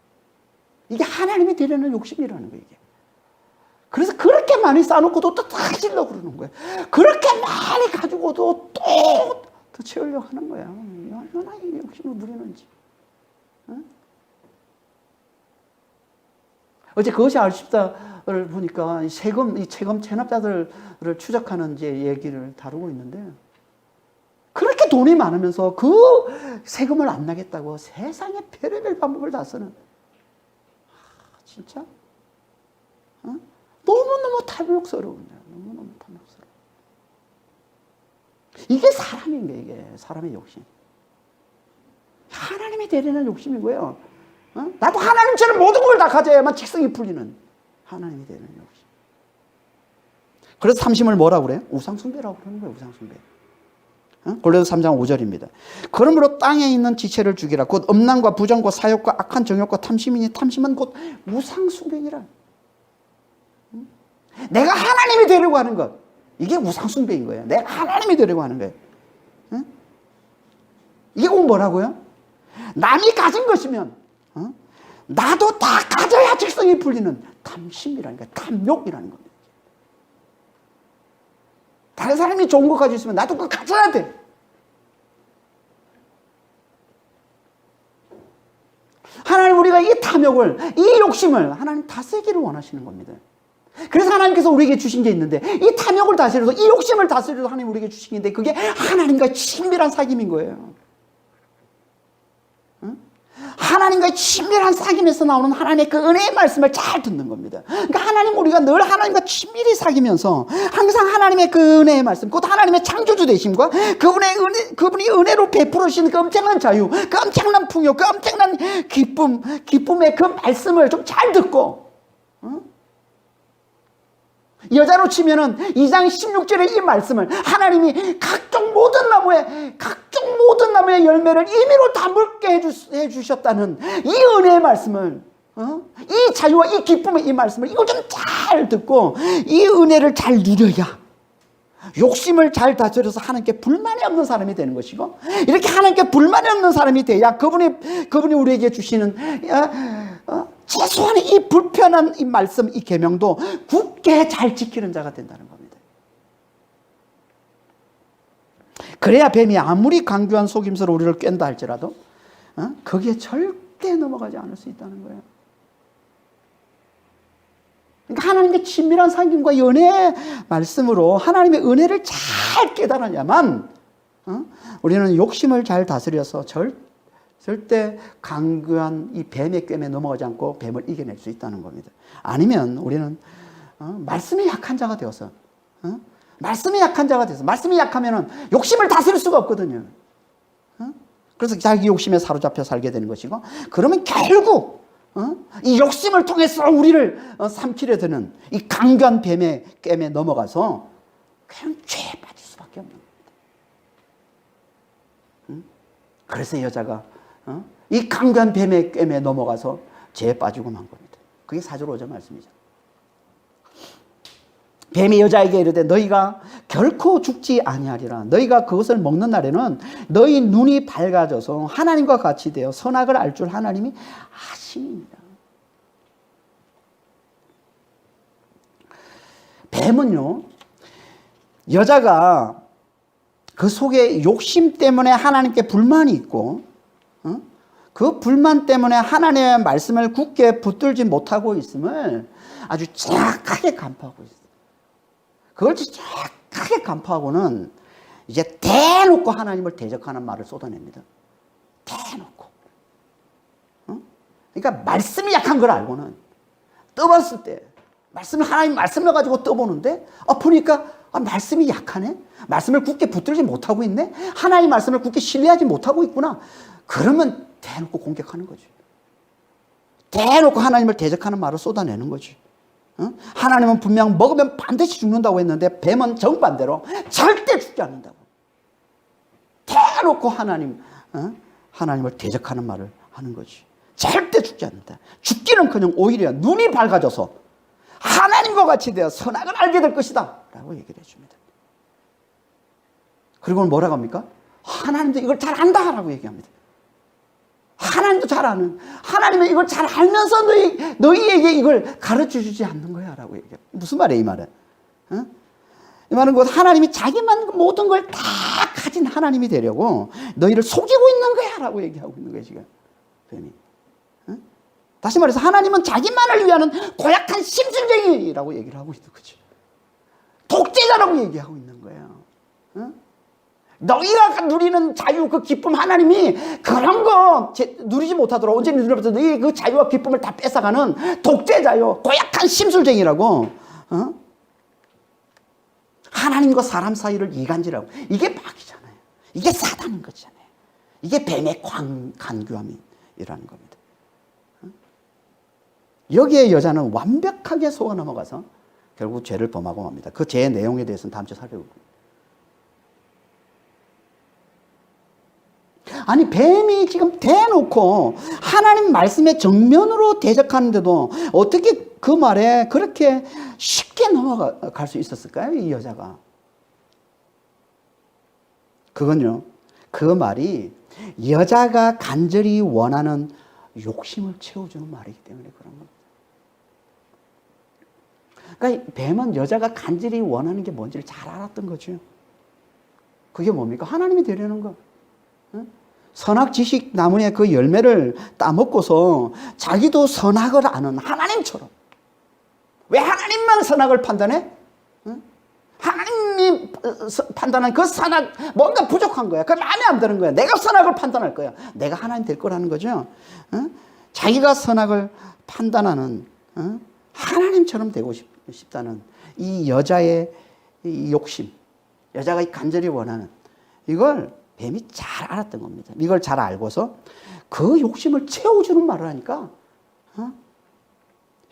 이게 하나님이 되려는 욕심이라는 거예요, 이게. 그래서 그렇게 많이 쌓아놓고도 또 다 가지려고 그러는 거예요. 그렇게 많이 가지고도 또 더 채우려고 하는 거야. 얼마나 이 욕심을 부리는지. 어제 그것이 알십사를 보니까 이 세금 체납자들을 추적하는 이제 얘기를 다루고 있는데, 그렇게 돈이 많으면서 그 세금을 안 나겠다고 세상에 별의별 방법을 다 쓰는, 진짜 너무너무 탐욕스러운 거야. 너무너무 탐욕스러워. 이게 사람인 거예요. 이게 사람의 욕심. 하나님이 되려는 욕심이고요. 나도 하나님처럼 모든 걸 다 가져야만 직성이 풀리는 하나님이 되는 욕심. 그래서 탐심을 뭐라고 그래요? 우상숭배라고 그러는 거예요. 우상숭배. 골로새 3장 5절입니다. 그러므로 땅에 있는 지체를 죽이라. 곧 음란과 부정과 사욕과 악한 정욕과 탐심이니 탐심은 곧 우상숭배니라. 내가 하나님이 되려고 하는 것, 이게 우상숭배인 거예요. 내가 하나님이 되려고 하는 거예요. 이게 꼭 뭐라고요? 남이 가진 것이면 나도 다 가져야 직성이 풀리는 탐심이라는 거예요. 탐욕이라는 겁니다. 다른 사람이 좋은 거 가지고 있으면 나도 그거 가져야 돼. 하나님 우리가 이 탐욕을, 이 욕심을 하나님 다스리기를 원하시는 겁니다. 그래서 하나님께서 우리에게 주신 게 있는데 이 탐욕을 다스려서 이 욕심을 다스려서 하나님 우리에게 주신 게 있는데 그게 하나님과의 친밀한 사귐인 거예요. 하나님과의 친밀한 사귐에서 나오는 하나님의 그 은혜의 말씀을 잘 듣는 겁니다. 그러니까 하나님 우리가 늘 하나님과 친밀히 사귀면서 항상 하나님의 그 은혜의 말씀, 곧 하나님의 창조주 되심과 그분이 은혜로 베풀으신 그 엄청난 자유, 그 엄청난 풍요, 그 엄청난 기쁨의 그 말씀을 좀 잘 듣고, 여자로 치면은 2장 16절의 이 말씀을 하나님이 각종 모든 나무의 열매를 임의로 다 물게 해주셨다는 이 은혜의 말씀을, 이 자유와 이 기쁨의 이 말씀을 이걸 좀 잘 듣고 이 은혜를 잘 누려야 욕심을 잘 다스려서 하나님께 불만이 없는 사람이 되는 것이고, 이렇게 하나님께 불만이 없는 사람이 돼야 그분이 우리에게 주시는 최소한의 이 불편한 이 말씀, 이 계명도 굳게 잘 지키는 자가 된다는 겁니다. 그래야 뱀이 아무리 강교한 속임수로 우리를 깬다 할지라도 거기에 절대 넘어가지 않을 수 있다는 거예요. 그러니까 하나님의 친밀한 사귐과 연애의 말씀으로 하나님의 은혜를 잘 깨달아야만 우리는 욕심을 잘 다스려서 절대 강교한 이 뱀의 꿰매 넘어가지 않고 뱀을 이겨낼 수 있다는 겁니다. 아니면 우리는 말씀이 약한 자가 되어서 말씀이 약하면은 욕심을 다스릴 수가 없거든요. 그래서 자기 욕심에 사로잡혀 살게 되는 것이고, 그러면 결국 이 욕심을 통해서 우리를 삼키려 드는 이 강교한 뱀의 꿰매 넘어가서 그냥 죄에 빠질 수밖에 없는 겁니다. 그래서 여자가 이 강교한 뱀의 꿰매 넘어가서 죄에 빠지고 만 겁니다. 그게 4절 5절 말씀이죠. 뱀이 여자에게 이르되 너희가 결코 죽지 아니하리라. 너희가 그것을 먹는 날에는 너희 눈이 밝아져서 하나님과 같이 되어 선악을 알 줄 하나님이 아심입니다. 뱀은요, 여자가 그 속에 욕심 때문에 하나님께 불만이 있고 그 불만 때문에 하나님의 말씀을 굳게 붙들지 못하고 있음을 아주 정확하게 간파하고 있어요. 그걸 정확하게 간파하고는 이제 대놓고 하나님을 대적하는 말을 쏟아냅니다. 대놓고. 그러니까 말씀이 약한 걸 알고는 떠봤을 때 하나님 말씀을 가지고 떠보는데 보니까 말씀이 약하네? 말씀을 굳게 붙들지 못하고 있네? 하나님 말씀을 굳게 신뢰하지 못하고 있구나. 그러면 대놓고 공격하는 거죠. 대놓고 하나님을 대적하는 말을 쏟아내는 거지. 하나님은 분명 먹으면 반드시 죽는다고 했는데 뱀은 정반대로 절대 죽지 않는다고. 대놓고 하나님을 대적하는 말을 하는 거지. 절대 죽지 않는다. 죽기는커녕 오히려 눈이 밝아져서 하나님과 같이 되어 선악을 알게 될 것이다 라고 얘기를 해줍니다. 그리고 뭐라고 합니까? 하나님도 이걸 잘 안다 라고 얘기합니다. 하나님도 잘 아는, 하나님은 이걸 잘 알면서 너희에게 이걸 가르쳐 주지 않는 거야 라고 얘기해요. 무슨 말이에요 이 말은? 이 말은 곧 하나님이 자기만 모든 걸 다 가진 하나님이 되려고 너희를 속이고 있는 거야 라고 얘기하고 있는 거예요 지금 뱀이. 다시 말해서 하나님은 자기만을 위하는 고약한 심술쟁이라고 얘기를 하고 있는 거죠. 독재자라고 얘기하고 있는 거예요. 너희가 누리는 자유, 그 기쁨, 하나님이 그런 거 누리지 못하도록 언제 누려서 너희 그 자유와 기쁨을 다 뺏어가는 독재자요, 고약한 심술쟁이라고. 하나님과 사람 사이를 이간질하고. 이게 마귀잖아요. 이게 사단인 거잖아요. 이게 뱀의 간교함이라는 겁니다. 여기에 여자는 완벽하게 속아 넘어가서 결국 죄를 범하고 맙니다. 그 죄의 내용에 대해서는 다음 주에 살펴볼게요. 아니 뱀이 지금 대놓고 하나님 말씀에 정면으로 대적하는데도 어떻게 그 말에 그렇게 쉽게 넘어갈 수 있었을까요? 이 여자가. 그건요, 그 말이 여자가 간절히 원하는 욕심을 채워주는 말이기 때문에 그런 겁니다. 그러니까 뱀은 여자가 간절히 원하는 게 뭔지를 잘 알았던 거죠. 그게 뭡니까? 하나님이 되려는 거. 선악 지식 나무의 그 열매를 따먹고서 자기도 선악을 아는 하나님처럼. 왜 하나님만 선악을 판단해? 하나님이 판단한 그 선악, 뭔가 부족한 거야. 그 마음에 안 드는 거야. 내가 선악을 판단할 거야. 내가 하나님 될 거라는 거죠. 자기가 선악을 판단하는 하나님처럼 되고 싶다는 이 여자의 이 욕심, 여자가 간절히 원하는 이걸 뱀이 잘 알았던 겁니다. 이걸 잘 알고서 그 욕심을 채워주는 말을 하니까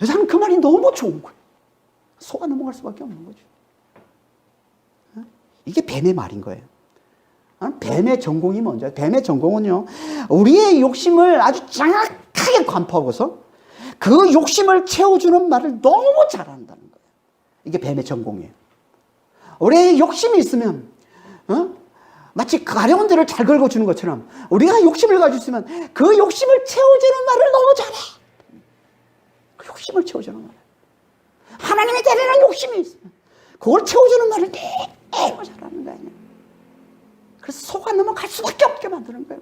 여자는 그 말이 너무 좋은 거예요. 속아 넘어갈 수밖에 없는 거죠. 이게 뱀의 말인 거예요. 뱀의 전공이 뭔지, 뱀의 전공은요, 우리의 욕심을 아주 정확하게 관파하고서 그 욕심을 채워주는 말을 너무 잘한다는 거예요. 이게 뱀의 전공이에요. 우리의 욕심이 있으면, 마치 가려운 데를 잘 긁어주는 것처럼 우리가 욕심을 가지고 있으면 그 욕심을 채워주는 말을 너무 잘해. 그 욕심을 채워주는 말. 하나님이 되려는 욕심이 있으면 그걸 채워주는 말을 너무 잘하는 거 아니에요. 그래서 속아 넘어갈 수밖에 없게 만드는 거예요.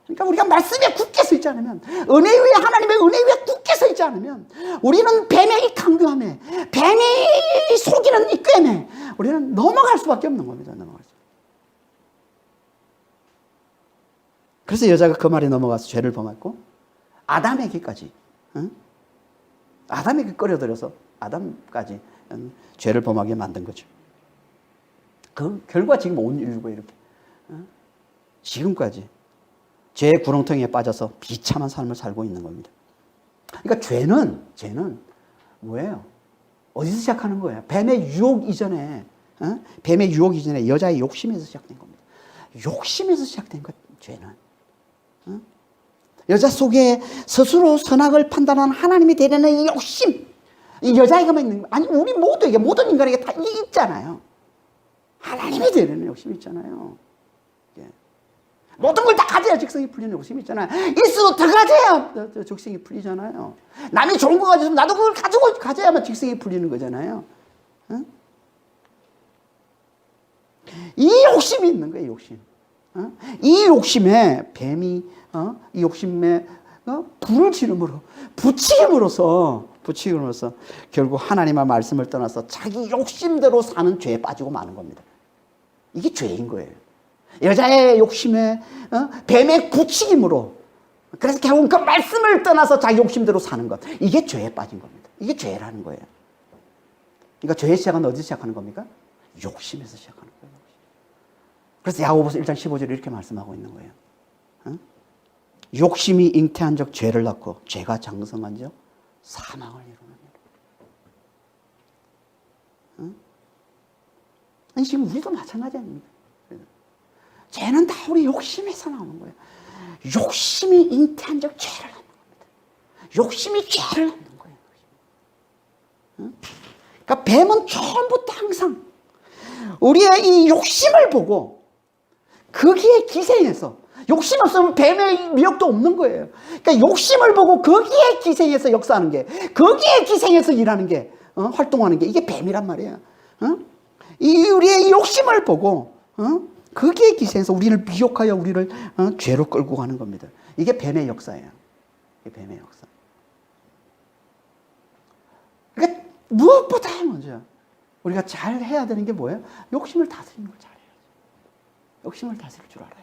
그러니까 우리가 말씀에 굳게 서 있지 않으면, 은혜 위에, 하나님의 은혜 위에 굳게 서 있지 않으면 우리는 뱀의 이 강교함에, 뱀이 속이는 이 꾀에 우리는 넘어갈 수밖에 없는 겁니다. 넘어갈 수. 그래서 여자가 그 말에 넘어가서 죄를 범했고 아담에게까지, 아담에게 끌어들여서 아담까지 죄를 범하게 만든 거죠. 그 결과 지금 온 인류가 이렇게 지금까지 죄의 구렁텅이에 빠져서 비참한 삶을 살고 있는 겁니다. 그러니까 죄는 뭐예요? 어디서 시작하는 거예요? 뱀의 유혹 이전에, 뱀의 유혹 이전에 여자의 욕심에서 시작된 겁니다. 욕심에서 시작된 것, 죄는. 여자 속에 스스로 선악을 판단하는 하나님이 되려는 이 욕심, 이 여자에게만 있는, 아니 우리 모두에게, 모든 인간에게 다 있잖아요. 하나님이 되려는 욕심이 있잖아요. 예. 모든 걸 다 가져야 적성이 풀리는 욕심이 있잖아요. 있어도 더 가져야 적성이 풀리잖아요. 남이 좋은 거 가지고 나도 그걸 가져야만 적성이 풀리는 거잖아요. 이 욕심이 있는 거예요, 욕심. 이 욕심에 뱀이 이 욕심에 불을 지름으로 부추김으로써 결국 하나님의 말씀을 떠나서 자기 욕심대로 사는 죄에 빠지고 마는 겁니다. 이게 죄인 거예요. 여자의 욕심에 뱀의 부추김으로, 그래서 결국 그 말씀을 떠나서 자기 욕심대로 사는 것, 이게 죄에 빠진 겁니다. 이게 죄라는 거예요. 그러니까 죄의 시작은 어디서 시작하는 겁니까? 욕심에서 시작하는 거예요. 그래서 야고보서 1장 15절에 이렇게 말씀하고 있는 거예요. 욕심이 잉태한 적 죄를 낳고 죄가 장성한 적 사망을 이루느니라. 아니 지금 우리도 마찬가지 아닙니까? 죄는 다 우리 욕심에서 나오는 거예요. 욕심이 잉태한 적 죄를 낳는 겁니다. 욕심이 죄를 낳는 거예요. 그러니까 뱀은 처음부터 항상 우리의 이 욕심을 보고 거기에 기생해서, 욕심 없으면 뱀의 미역도 없는 거예요. 그러니까 욕심을 보고 거기에 기생해서 역사하는 게, 거기에 기생해서 일하는 게, 활동하는 게, 이게 뱀이란 말이에요. 이 우리의 욕심을 보고 거기에 기생해서 우리를 미혹하여 우리를 죄로 끌고 가는 겁니다. 이게 뱀의 역사예요. 이게 뱀의 역사. 그러니까 무엇보다 먼저 우리가 잘 해야 되는 게 뭐예요? 욕심을 다스리는 걸 잘해야죠. 욕심을 다스릴 줄 알아야죠.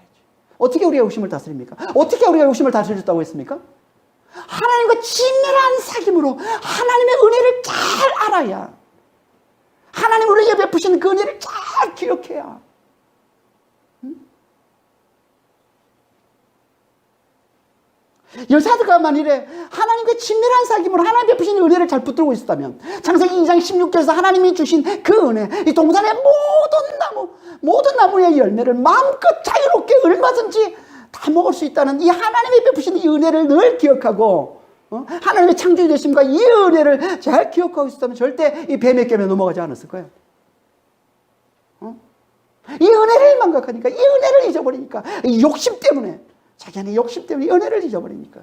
어떻게 우리가 욕심을 다스립니까? 어떻게 우리가 욕심을 다스렸다고 했습니까? 하나님과 친밀한 사귐으로 하나님의 은혜를 잘 알아야, 하나님 우리에게 베푸신 그 은혜를 잘 기억해야. 여자들가 만일에 하나님과 친밀한 사귐으로 하나님 베푸신 은혜를 잘 붙들고 있었다면, 창세기 2장 16절에서 하나님이 주신 그 은혜, 이 동산의 모든 나무의 열매를 마음껏 자유롭게 얼마든지 다 먹을 수 있다는 이 하나님이 베푸신 이 은혜를 늘 기억하고, 하나님의 창조주 되심과 이 은혜를 잘 기억하고 있었다면 절대 이 뱀의 깸에 넘어가지 않았을 거예요. 이 은혜를 망각하니까, 이 은혜를 잊어버리니까, 이 욕심 때문에, 자기 안에 욕심 때문에 이 은혜를 잊어버리니까,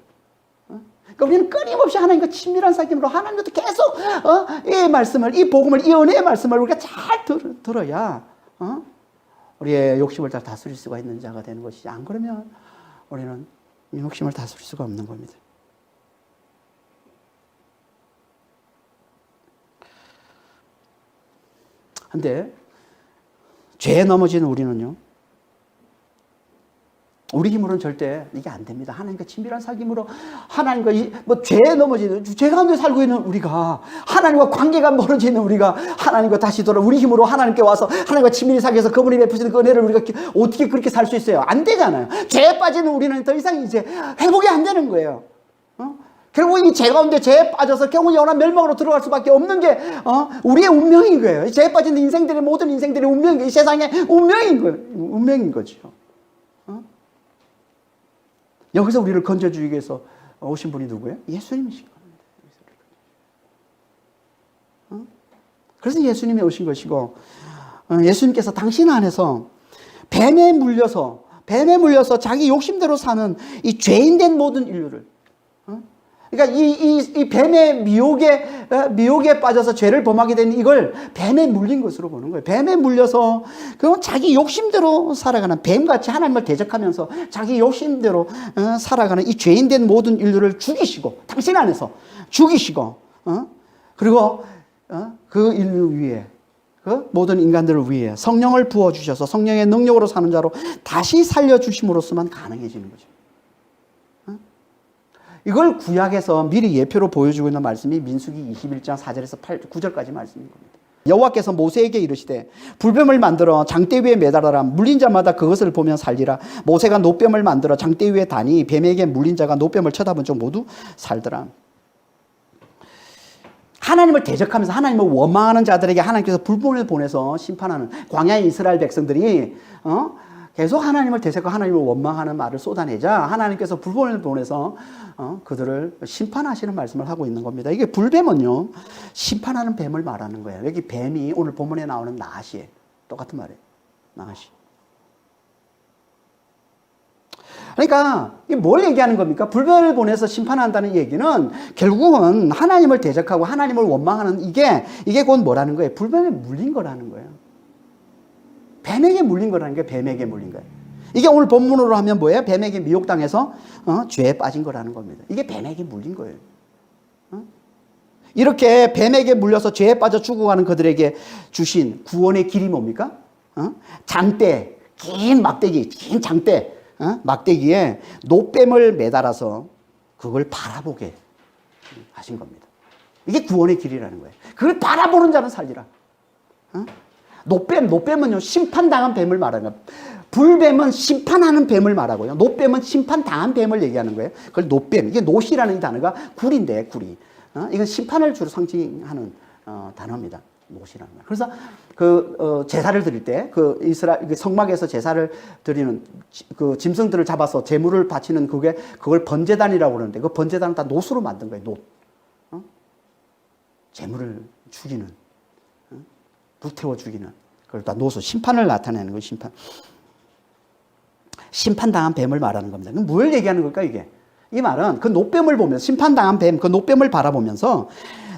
그러니까 우리는 끊임없이 하나님과 친밀한 사귐으로 하나님부터 계속 이 말씀을, 이 복음을, 이 은혜의 말씀을 우리가 잘 들어야 우리의 욕심을 잘 다스릴 수가 있는 자가 되는 것이지. 안 그러면 우리는 이 욕심을 다스릴 수가 없는 겁니다. 근데 죄에 넘어지는 우리는요, 우리 힘으로는 절대 이게 안 됩니다. 하나님과 친밀한 사귐으로 하나님과 죄에 넘어지는, 죄 가운데 살고 있는 우리가, 하나님과 관계가 멀어지는 우리가 하나님과 다시 돌아 우리 힘으로 하나님께 와서 하나님과 친밀히 사귀어서 그분이 베푸시는 그 은혜를 우리가 어떻게 그렇게 살 수 있어요? 안 되잖아요. 죄에 빠지는 우리는 더 이상 이제 회복이 안 되는 거예요. 결국 이 죄 가운데 죄에 빠져서 결국 영원한 멸망으로 들어갈 수밖에 없는 게 우리의 운명인 거예요. 죄에 빠진 인생들의 모든 인생들의 운명인 거예요. 이 세상의 운명인 거예요. 운명인 거죠. 여기서 우리를 건져주기 위해서 오신 분이 누구예요? 예수님이신 겁니다. 그래서 예수님이 오신 것이고, 예수님께서 당신 안에서 뱀에 물려서 자기 욕심대로 사는 이 죄인된 모든 인류를, 그러니까 이 뱀의 미혹에 빠져서 죄를 범하게 된 이걸 뱀에 물린 것으로 보는 거예요. 뱀에 물려서 그건 자기 욕심대로 살아가는, 뱀같이 하나님을 대적하면서 자기 욕심대로 살아가는 이 죄인된 모든 인류를 죽이시고, 당신 안에서 죽이시고, 그리고 그 인류 위에, 그 모든 인간들을 위해 성령을 부어주셔서 성령의 능력으로 사는 자로 다시 살려주심으로서만 가능해지는 거죠. 이걸 구약에서 미리 예표로 보여주고 있는 말씀이 민수기 21장 4절에서 9절까지 말씀인 겁니다. 여호와께서 모세에게 이르시되 불뱀을 만들어 장대 위에 매달아라. 물린 자마다 그것을 보며 살리라. 모세가 노뱀을 만들어 장대 위에 다니 뱀에게 물린 자가 노뱀을 쳐다본 적 모두 살더라. 하나님을 대적하면서 하나님을 원망하는 자들에게 하나님께서 불뱀을 보내서 심판하는, 광야의 이스라엘 백성들이 계속 하나님을 대적하고 하나님을 원망하는 말을 쏟아내자 하나님께서 불뱀을 보내서 그들을 심판하시는 말씀을 하고 있는 겁니다. 이게 불뱀은요, 심판하는 뱀을 말하는 거예요. 여기 뱀이 오늘 본문에 나오는 나핫이에요. 똑같은 말이에요. 나핫이. 그러니까 이게 뭘 얘기하는 겁니까? 불뱀을 보내서 심판한다는 얘기는 결국은 하나님을 대적하고 하나님을 원망하는 이게 곧 뭐라는 거예요? 불뱀에 물린 거라는 거예요. 뱀에게 물린 거라는 게 뱀에게 물린 거예요. 이게 오늘 본문으로 하면 뭐예요? 뱀에게 미혹당해서 죄에 빠진 거라는 겁니다. 이게 뱀에게 물린 거예요. 이렇게 뱀에게 물려서 죄에 빠져 죽어가는 그들에게 주신 구원의 길이 뭡니까? 장대, 긴 막대기, 긴 장대, 막대기에 노뱀을 매달아서 그걸 바라보게 하신 겁니다. 이게 구원의 길이라는 거예요. 그걸 바라보는 자는 살리라. 노뱀은요, 심판당한 뱀을 말하는 거예요. 불뱀은 심판하는 뱀을 말하고요. 노뱀은 심판당한 뱀을 얘기하는 거예요. 그걸 노뱀, 이게 노시라는 단어가 굴인데, 굴이. 이건 심판을 주로 상징하는 단어입니다. 노시라는 말. 그래서 제사를 드릴 때, 이스라엘 성막에서 제사를 드리는 그 짐승들을 잡아서 제물을 바치는 그걸 번제단이라고 그러는데, 그 번제단은 다 노수로 만든 거예요. 노. 제물을 죽이는. 불태워 죽이는, 그걸 다 노수, 심판을 나타내는 거예요. 심판당한 뱀을 말하는 겁니다. 그럼 뭘 얘기하는 걸까, 이게? 이 말은 그 노뱀을 보면서, 심판당한 뱀, 그 노뱀을 바라보면서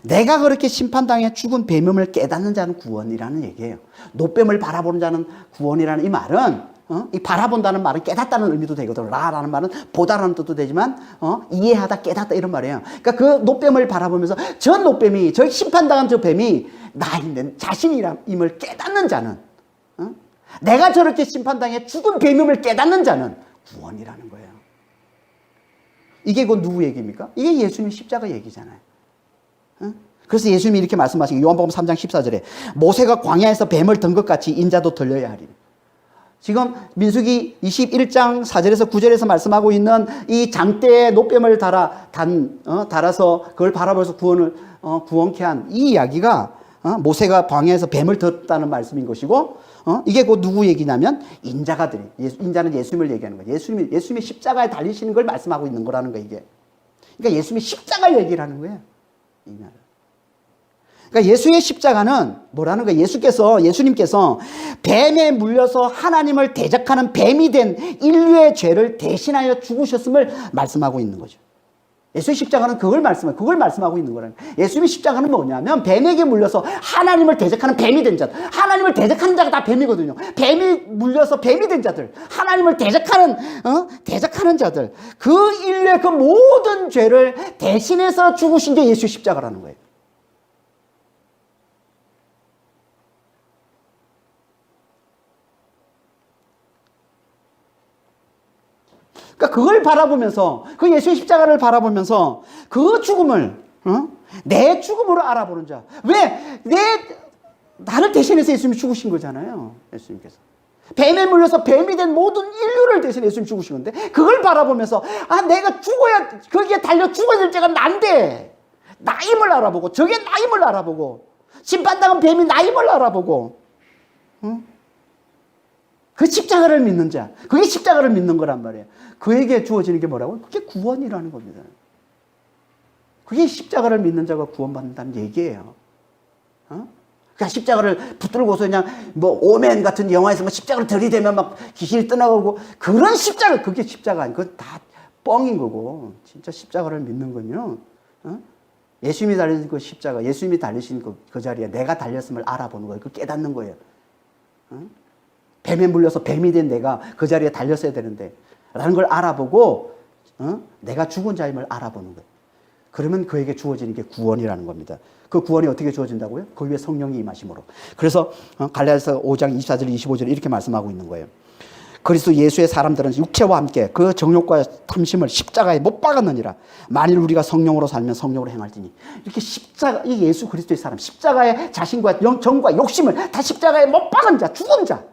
내가 그렇게 심판당해 죽은 뱀임을 깨닫는 자는 구원이라는 얘기예요. 노뱀을 바라보는 자는 구원이라는 이 말은, 이 바라본다는 말은 깨닫다는 의미도 되거든. 라라는 말은 보다라는 뜻도 되지만, 이해하다, 깨닫다 이런 말이에요. 그러니까 그 노뱀을 바라보면서 저 노뱀이, 저 심판당한 저 뱀이 나인데 자신임을 깨닫는 자는, 내가 저렇게 심판당해 죽은 뱀임을 깨닫는 자는 구원이라는 거예요. 이게 곧 누구 얘기입니까? 이게 예수님 십자가 얘기잖아요. 그래서 예수님이 이렇게 말씀하시고, 요한복음 3장 14절에 모세가 광야에서 뱀을 든 것 같이 인자도 들려야 하리니. 지금 민수기 21장 4절에서 9절에서 말씀하고 있는 이 장대에 노뱀을 달아서 그걸 바라보면서 구원케 한 이 이야기가 모세가 광야에서 뱀을 들었다는 말씀인 것이고, 이게 곧 누구 얘기냐면 인자는 예수님을 얘기하는 거예요. 예수님이 십자가에 달리시는 걸 말씀하고 있는 거라는 거예요, 이게. 그러니까 예수님이 십자가 얘기를 하는 거예요. 이 말은. 그러니까 예수의 십자가는 뭐라는 거예요? 예수님께서 뱀에 물려서 하나님을 대적하는 뱀이 된 인류의 죄를 대신하여 죽으셨음을 말씀하고 있는 거죠. 예수의 십자가는 그걸 말씀하고 있는 거라는 거예요. 예수님의 십자가는 뭐냐면 뱀에게 물려서 하나님을 대적하는 뱀이 된 자들. 하나님을 대적하는 자가 다 뱀이거든요. 뱀이 물려서 뱀이 된 자들. 하나님을 대적하는 자들. 그 인류의 그 모든 죄를 대신해서 죽으신 게 예수의 십자가라는 거예요. 그러니까 그걸 바라보면서, 그 예수의 십자가를 바라보면서 그 죽음을, 내 죽음으로 알아보는 자. 왜? 나를 대신해서 예수님이 죽으신 거잖아요. 예수님께서. 뱀에 물려서 뱀이 된 모든 인류를 대신해 예수님이 죽으신 건데, 그걸 바라보면서, 내가 죽어야, 거기에 달려 죽어야 될 죄가 난데, 나임을 알아보고, 저게 나임을 알아보고, 심판당한 뱀이 나임을 알아보고, 그 십자가를 믿는 자, 그게 십자가를 믿는 거란 말이에요. 그에게 주어지는 게 뭐라고? 그게 구원이라는 겁니다. 그게 십자가를 믿는 자가 구원받는다는 얘기예요. 그러니까 십자가를 붙들고서 그냥 오멘 같은 영화에서 십자가를 들이대면 막 귀신이 떠나가고, 그런 십자가, 그게 십자가 아니고 그건 다 뻥인 거고, 진짜 십자가를 믿는 건요, 예수님이 달리신 그 십자가, 예수님이 달리신 그 자리에 내가 달렸음을 알아보는 거예요. 그 깨닫는 거예요. 뱀에 물려서 뱀이 된 내가 그 자리에 달렸어야 되는데 라는 걸 알아보고 내가 죽은 자임을 알아보는 거예요. 그러면 그에게 주어지는 게 구원이라는 겁니다. 그 구원이 어떻게 주어진다고요? 그 위에 성령이 임하심으로. 그래서 갈라디아서 5장 24절 25절 이렇게 말씀하고 있는 거예요. 그리스도 예수의 사람들은 육체와 함께 그 정욕과 탐심을 십자가에 못 박았느니라. 만일 우리가 성령으로 살면 성령으로 행할지니. 이렇게 십자가, 이 예수 그리스도의 사람, 십자가에 자신과 정과 욕심을 다 십자가에 못 박은 자, 죽은 자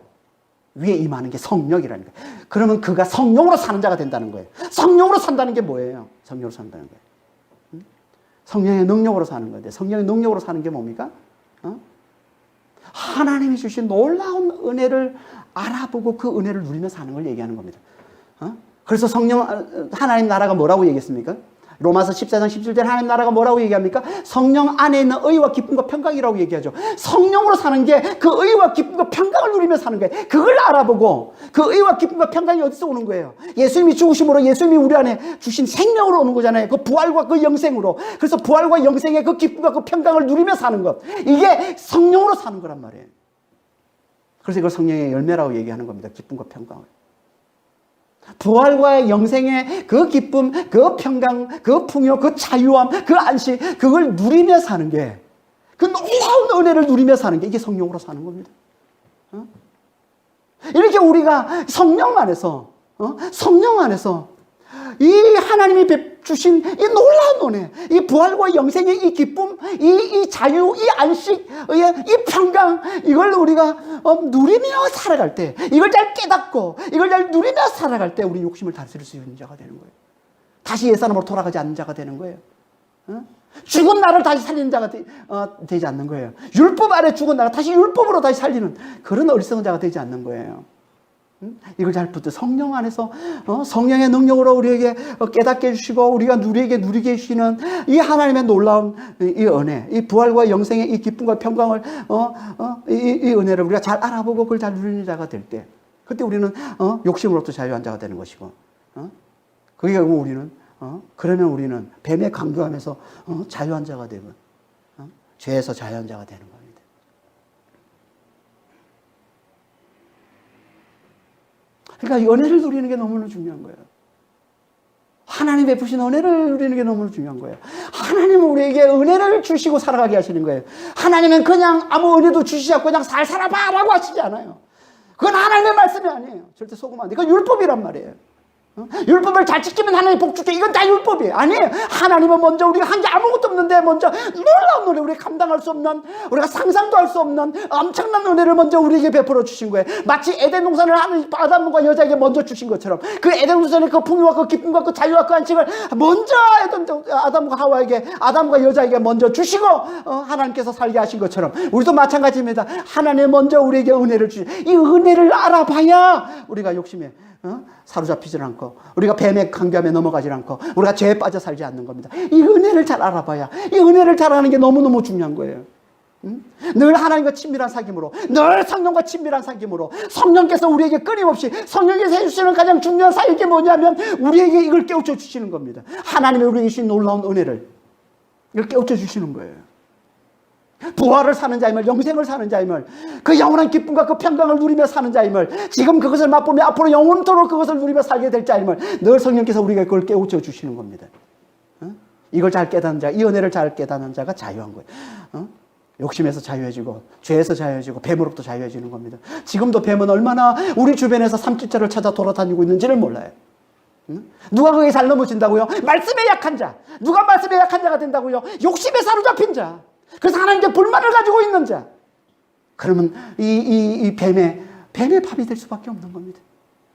위에 임하는 게 성령이라는 거예요. 그러면 그가 성령으로 사는 자가 된다는 거예요. 성령으로 산다는 게 뭐예요? 성령으로 산다는 거예요. 성령의 능력으로 사는 건데, 성령의 능력으로 사는 게 뭡니까? 하나님이 주신 놀라운 은혜를 알아보고 그 은혜를 누리며 사는 걸 얘기하는 겁니다. 그래서 하나님 나라가 뭐라고 얘기했습니까? 로마서 14장 17절 하나님 나라가 뭐라고 얘기합니까? 성령 안에 있는 의와 기쁨과 평강이라고 얘기하죠. 성령으로 사는 게 그 의와 기쁨과 평강을 누리며 사는 거예요. 그걸 알아보고 그 의와 기쁨과 평강이 어디서 오는 거예요? 예수님이 죽으심으로 예수님이 우리 안에 주신 생명으로 오는 거잖아요. 그 부활과 그 영생으로. 그래서 부활과 영생의 그 기쁨과 그 평강을 누리며 사는 것. 이게 성령으로 사는 거란 말이에요. 그래서 이걸 성령의 열매라고 얘기하는 겁니다. 기쁨과 평강을. 부활과 영생의 그 기쁨, 그 평강, 그 풍요, 그 자유함, 그 안식, 그걸 누리며 사는 게, 그 놀라운 은혜를 누리며 사는 게 이게 성령으로 사는 겁니다. 이렇게 우리가 성령 안에서 이 하나님이 주신 이 놀라운 은혜, 이 부활과 영생의 이 기쁨, 이 자유, 이 안식, 이 평강, 이걸 우리가 누리며 살아갈 때, 이걸 잘 깨닫고, 이걸 잘 누리며 살아갈 때 우리 욕심을 다스릴 수 있는 자가 되는 거예요. 다시 옛사람으로 돌아가지 않는 자가 되는 거예요. 죽은 나를 다시 살리는 자가 되지 않는 거예요. 율법 아래 죽은 나를 다시 율법으로 다시 살리는 그런 어리석은 자가 되지 않는 거예요. 이걸 잘 붙들 성령 안에서 성령의 능력으로 우리에게 깨닫게 해주시고 우리가 누리게 해주시는 이 하나님의 놀라운 이 은혜, 이 부활과 영생의 이 기쁨과 평강을 이 은혜를 우리가 잘 알아보고 그걸 잘 누리는 자가 될 때, 그때 우리는 욕심으로부터 자유한 자가 되는 것이고, 그게 결국 우리는 그러면 우리는 뱀의 강교함에서 자유한 자가 되고 죄에서 자유한 자가 되는 겁니다. 그러니까 은혜를 누리는 게 너무나 중요한 거예요. 하나님 베푸신 은혜를 누리는 게 너무나 중요한 거예요. 하나님은 우리에게 은혜를 주시고 살아가게 하시는 거예요. 하나님은 그냥 아무 은혜도 주시지 않고 그냥 잘 살아봐 라고 하시지 않아요. 그건 하나님의 말씀이 아니에요. 절대 속으면 안 돼. 그건 율법이란 말이에요. 율법을 잘 지키면 하나님 복 줄게. 이건 다 율법이에요. 아니에요. 하나님은 먼저 우리가 한 게 아무것도 없는데 먼저 놀라운 은혜, 우리가 감당할 수 없는, 우리가 상상도 할 수 없는 엄청난 은혜를 먼저 우리에게 베풀어 주신 거예요. 마치 에덴 동산을 하는 아담과 여자에게 먼저 주신 것처럼 그 에덴 동산의 그 풍요와 그 기쁨과 그 자유와 그 안식을 먼저 아담과 하와에게, 아담과 여자에게 먼저 주시고 하나님께서 살게 하신 것처럼 우리도 마찬가지입니다. 하나님 먼저 우리에게 은혜를 주신, 이 은혜를 알아봐야 우리가 욕심에 사로잡히지 않고 우리가 뱀의 강교함에 넘어가지 않고 우리가 죄에 빠져 살지 않는 겁니다. 이 은혜를 잘 알아봐야, 이 은혜를 잘 아는 게 너무너무 중요한 거예요. 늘 하나님과 친밀한 사귐으로, 늘 성령과 친밀한 사귐으로, 성령께서 우리에게 끊임없이, 성령께서 해주시는 가장 중요한 사역이 뭐냐면 우리에게 이걸 깨우쳐 주시는 겁니다. 하나님이 우리에게 주신 놀라운 은혜를 이걸 깨우쳐 주시는 거예요. 부활을 사는 자임을, 영생을 사는 자임을, 그 영원한 기쁨과 그 평강을 누리며 사는 자임을, 지금 그것을 맛보며 앞으로 영원토록 그것을 누리며 살게 될 자임을 늘 성령께서 우리에게 그걸 깨우쳐 주시는 겁니다. 이걸 잘 깨닫는 자, 이 은혜를 잘 깨닫는 자가 자유한 거예요. 욕심에서 자유해지고, 죄에서 자유해지고, 뱀으로부터 자유해지는 겁니다. 지금도 뱀은 얼마나 우리 주변에서 삼킬자를 찾아 돌아다니고 있는지를 몰라요. 누가 거기에 잘 넘어진다고요? 말씀에 약한 자. 누가 말씀에 약한 자가 된다고요? 욕심에 사로잡힌 자. 그래서 하나님께 불만을 가지고 있는 자. 그러면 이 뱀의 밥이 될 수밖에 없는 겁니다.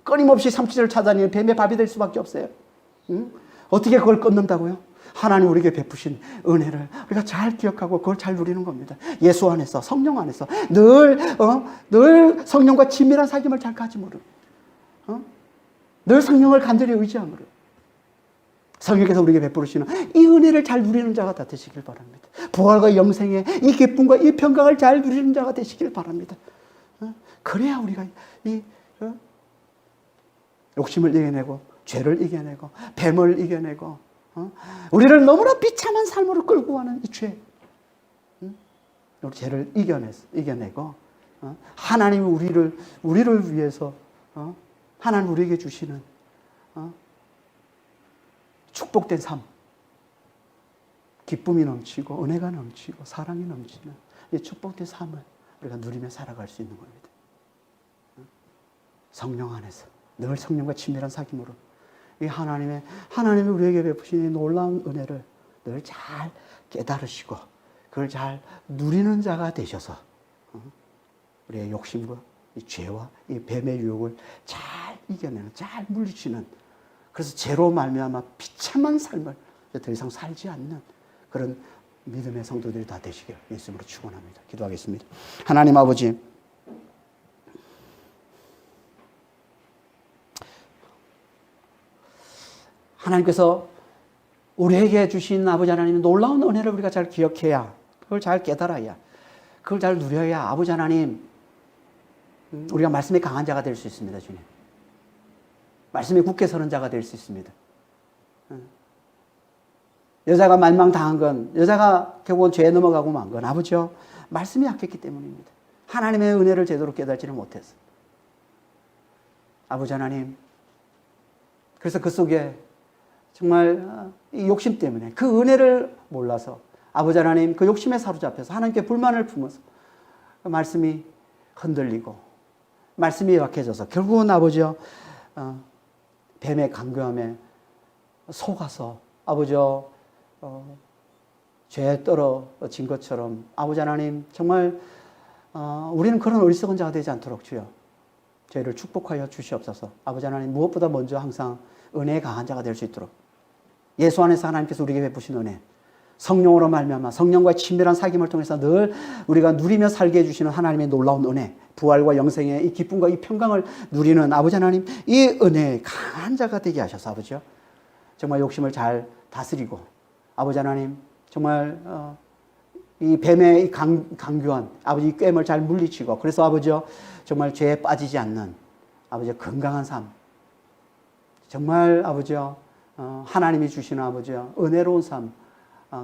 끊임없이 삼킬자를 찾아다니는 뱀의 밥이 될 수밖에 없어요. 어떻게 그걸 끊는다고요? 하나님 우리에게 베푸신 은혜를 우리가 잘 기억하고 그걸 잘 누리는 겁니다. 예수 안에서, 성령 안에서 늘 성령과 친밀한 사귐을 잘 가짐으로, 늘 성령을 간절히 의지함으로 성령께서 우리에게 베푸시는 이 은혜를 잘 누리는 자가 다 되시길 바랍니다. 부활과 영생의 이 기쁨과 이 평강을 잘 누리는 자가 되시길 바랍니다. 그래야 우리가 이 욕심을 이겨내고, 죄를 이겨내고, 뱀을 이겨내고, 우리를 너무나 비참한 삶으로 끌고 가는 이 죄, 우리 죄를 이겨내고, 하나님이 우리를 위해서, 하나님 우리에게 주시는, 축복된 삶, 기쁨이 넘치고, 은혜가 넘치고, 사랑이 넘치는 이 축복된 삶을 우리가 누리며 살아갈 수 있는 겁니다. 성령 안에서, 늘 성령과 친밀한 사귐으로, 이 하나님이 우리에게 베푸신 이 놀라운 은혜를 늘 잘 깨달으시고 그걸 잘 누리는 자가 되셔서 우리의 욕심과 이 죄와 이 뱀의 유혹을 잘 이겨내는, 잘 물리치는, 그래서 죄로 말미암아 비참한 삶을 더 이상 살지 않는 그런 믿음의 성도들이 다 되시길 예수님으로 축원합니다. 기도하겠습니다. 하나님 아버지, 하나님께서 우리에게 주신 아버지 하나님의 놀라운 은혜를 우리가 잘 기억해야, 그걸 잘 깨달아야, 그걸 잘 누려야 아버지 하나님, 우리가 말씀에 강한 자가 될 수 있습니다. 주님, 말씀에 굳게 서는 자가 될 수 있습니다. 여자가 만망당한 건, 여자가 결국은 죄에 넘어가고 만 건 아버지요, 말씀이 약했기 때문입니다. 하나님의 은혜를 제대로 깨닫지를 못해서. 아버지 하나님, 그래서 그 속에 정말 이 욕심 때문에, 그 은혜를 몰라서 아버지 하나님 그 욕심에 사로잡혀서 하나님께 불만을 품어서 그 말씀이 흔들리고 말씀이 약해져서 결국은 아버지요, 뱀의 강교함에 속아서 아버지요, 죄에 떨어진 것처럼 아버지 하나님 정말 우리는 그런 어리석은 자가 되지 않도록 주여 저희를 축복하여 주시옵소서. 아버지 하나님, 무엇보다 먼저 항상 은혜에 강한 자가 될 수 있도록 예수 안에서 하나님께서 우리에게 베푸신 은혜, 성령으로 말미암아 성령과의 친밀한 사귐을 통해서 늘 우리가 누리며 살게 해주시는 하나님의 놀라운 은혜, 부활과 영생의 이 기쁨과 이 평강을 누리는 아버지 하나님, 이 은혜에 강한 자가 되게 하셔서 아버지요, 정말 욕심을 잘 다스리고 아버지 하나님 정말 이 뱀의 이 강교한 아버지 이 꿰을 잘 물리치고, 그래서 아버지요 정말 죄에 빠지지 않는 아버지 건강한 삶, 정말 아버지요 하나님이 주시는 아버지요 은혜로운 삶,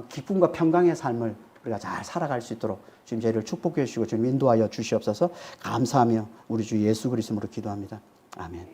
기쁨과 평강의 삶을 우리가 잘 살아갈 수 있도록 주님 저희를 축복해 주시고 주님 인도하여 주시옵소서. 감사하며 우리 주 예수 그리스도로 기도합니다. 아멘.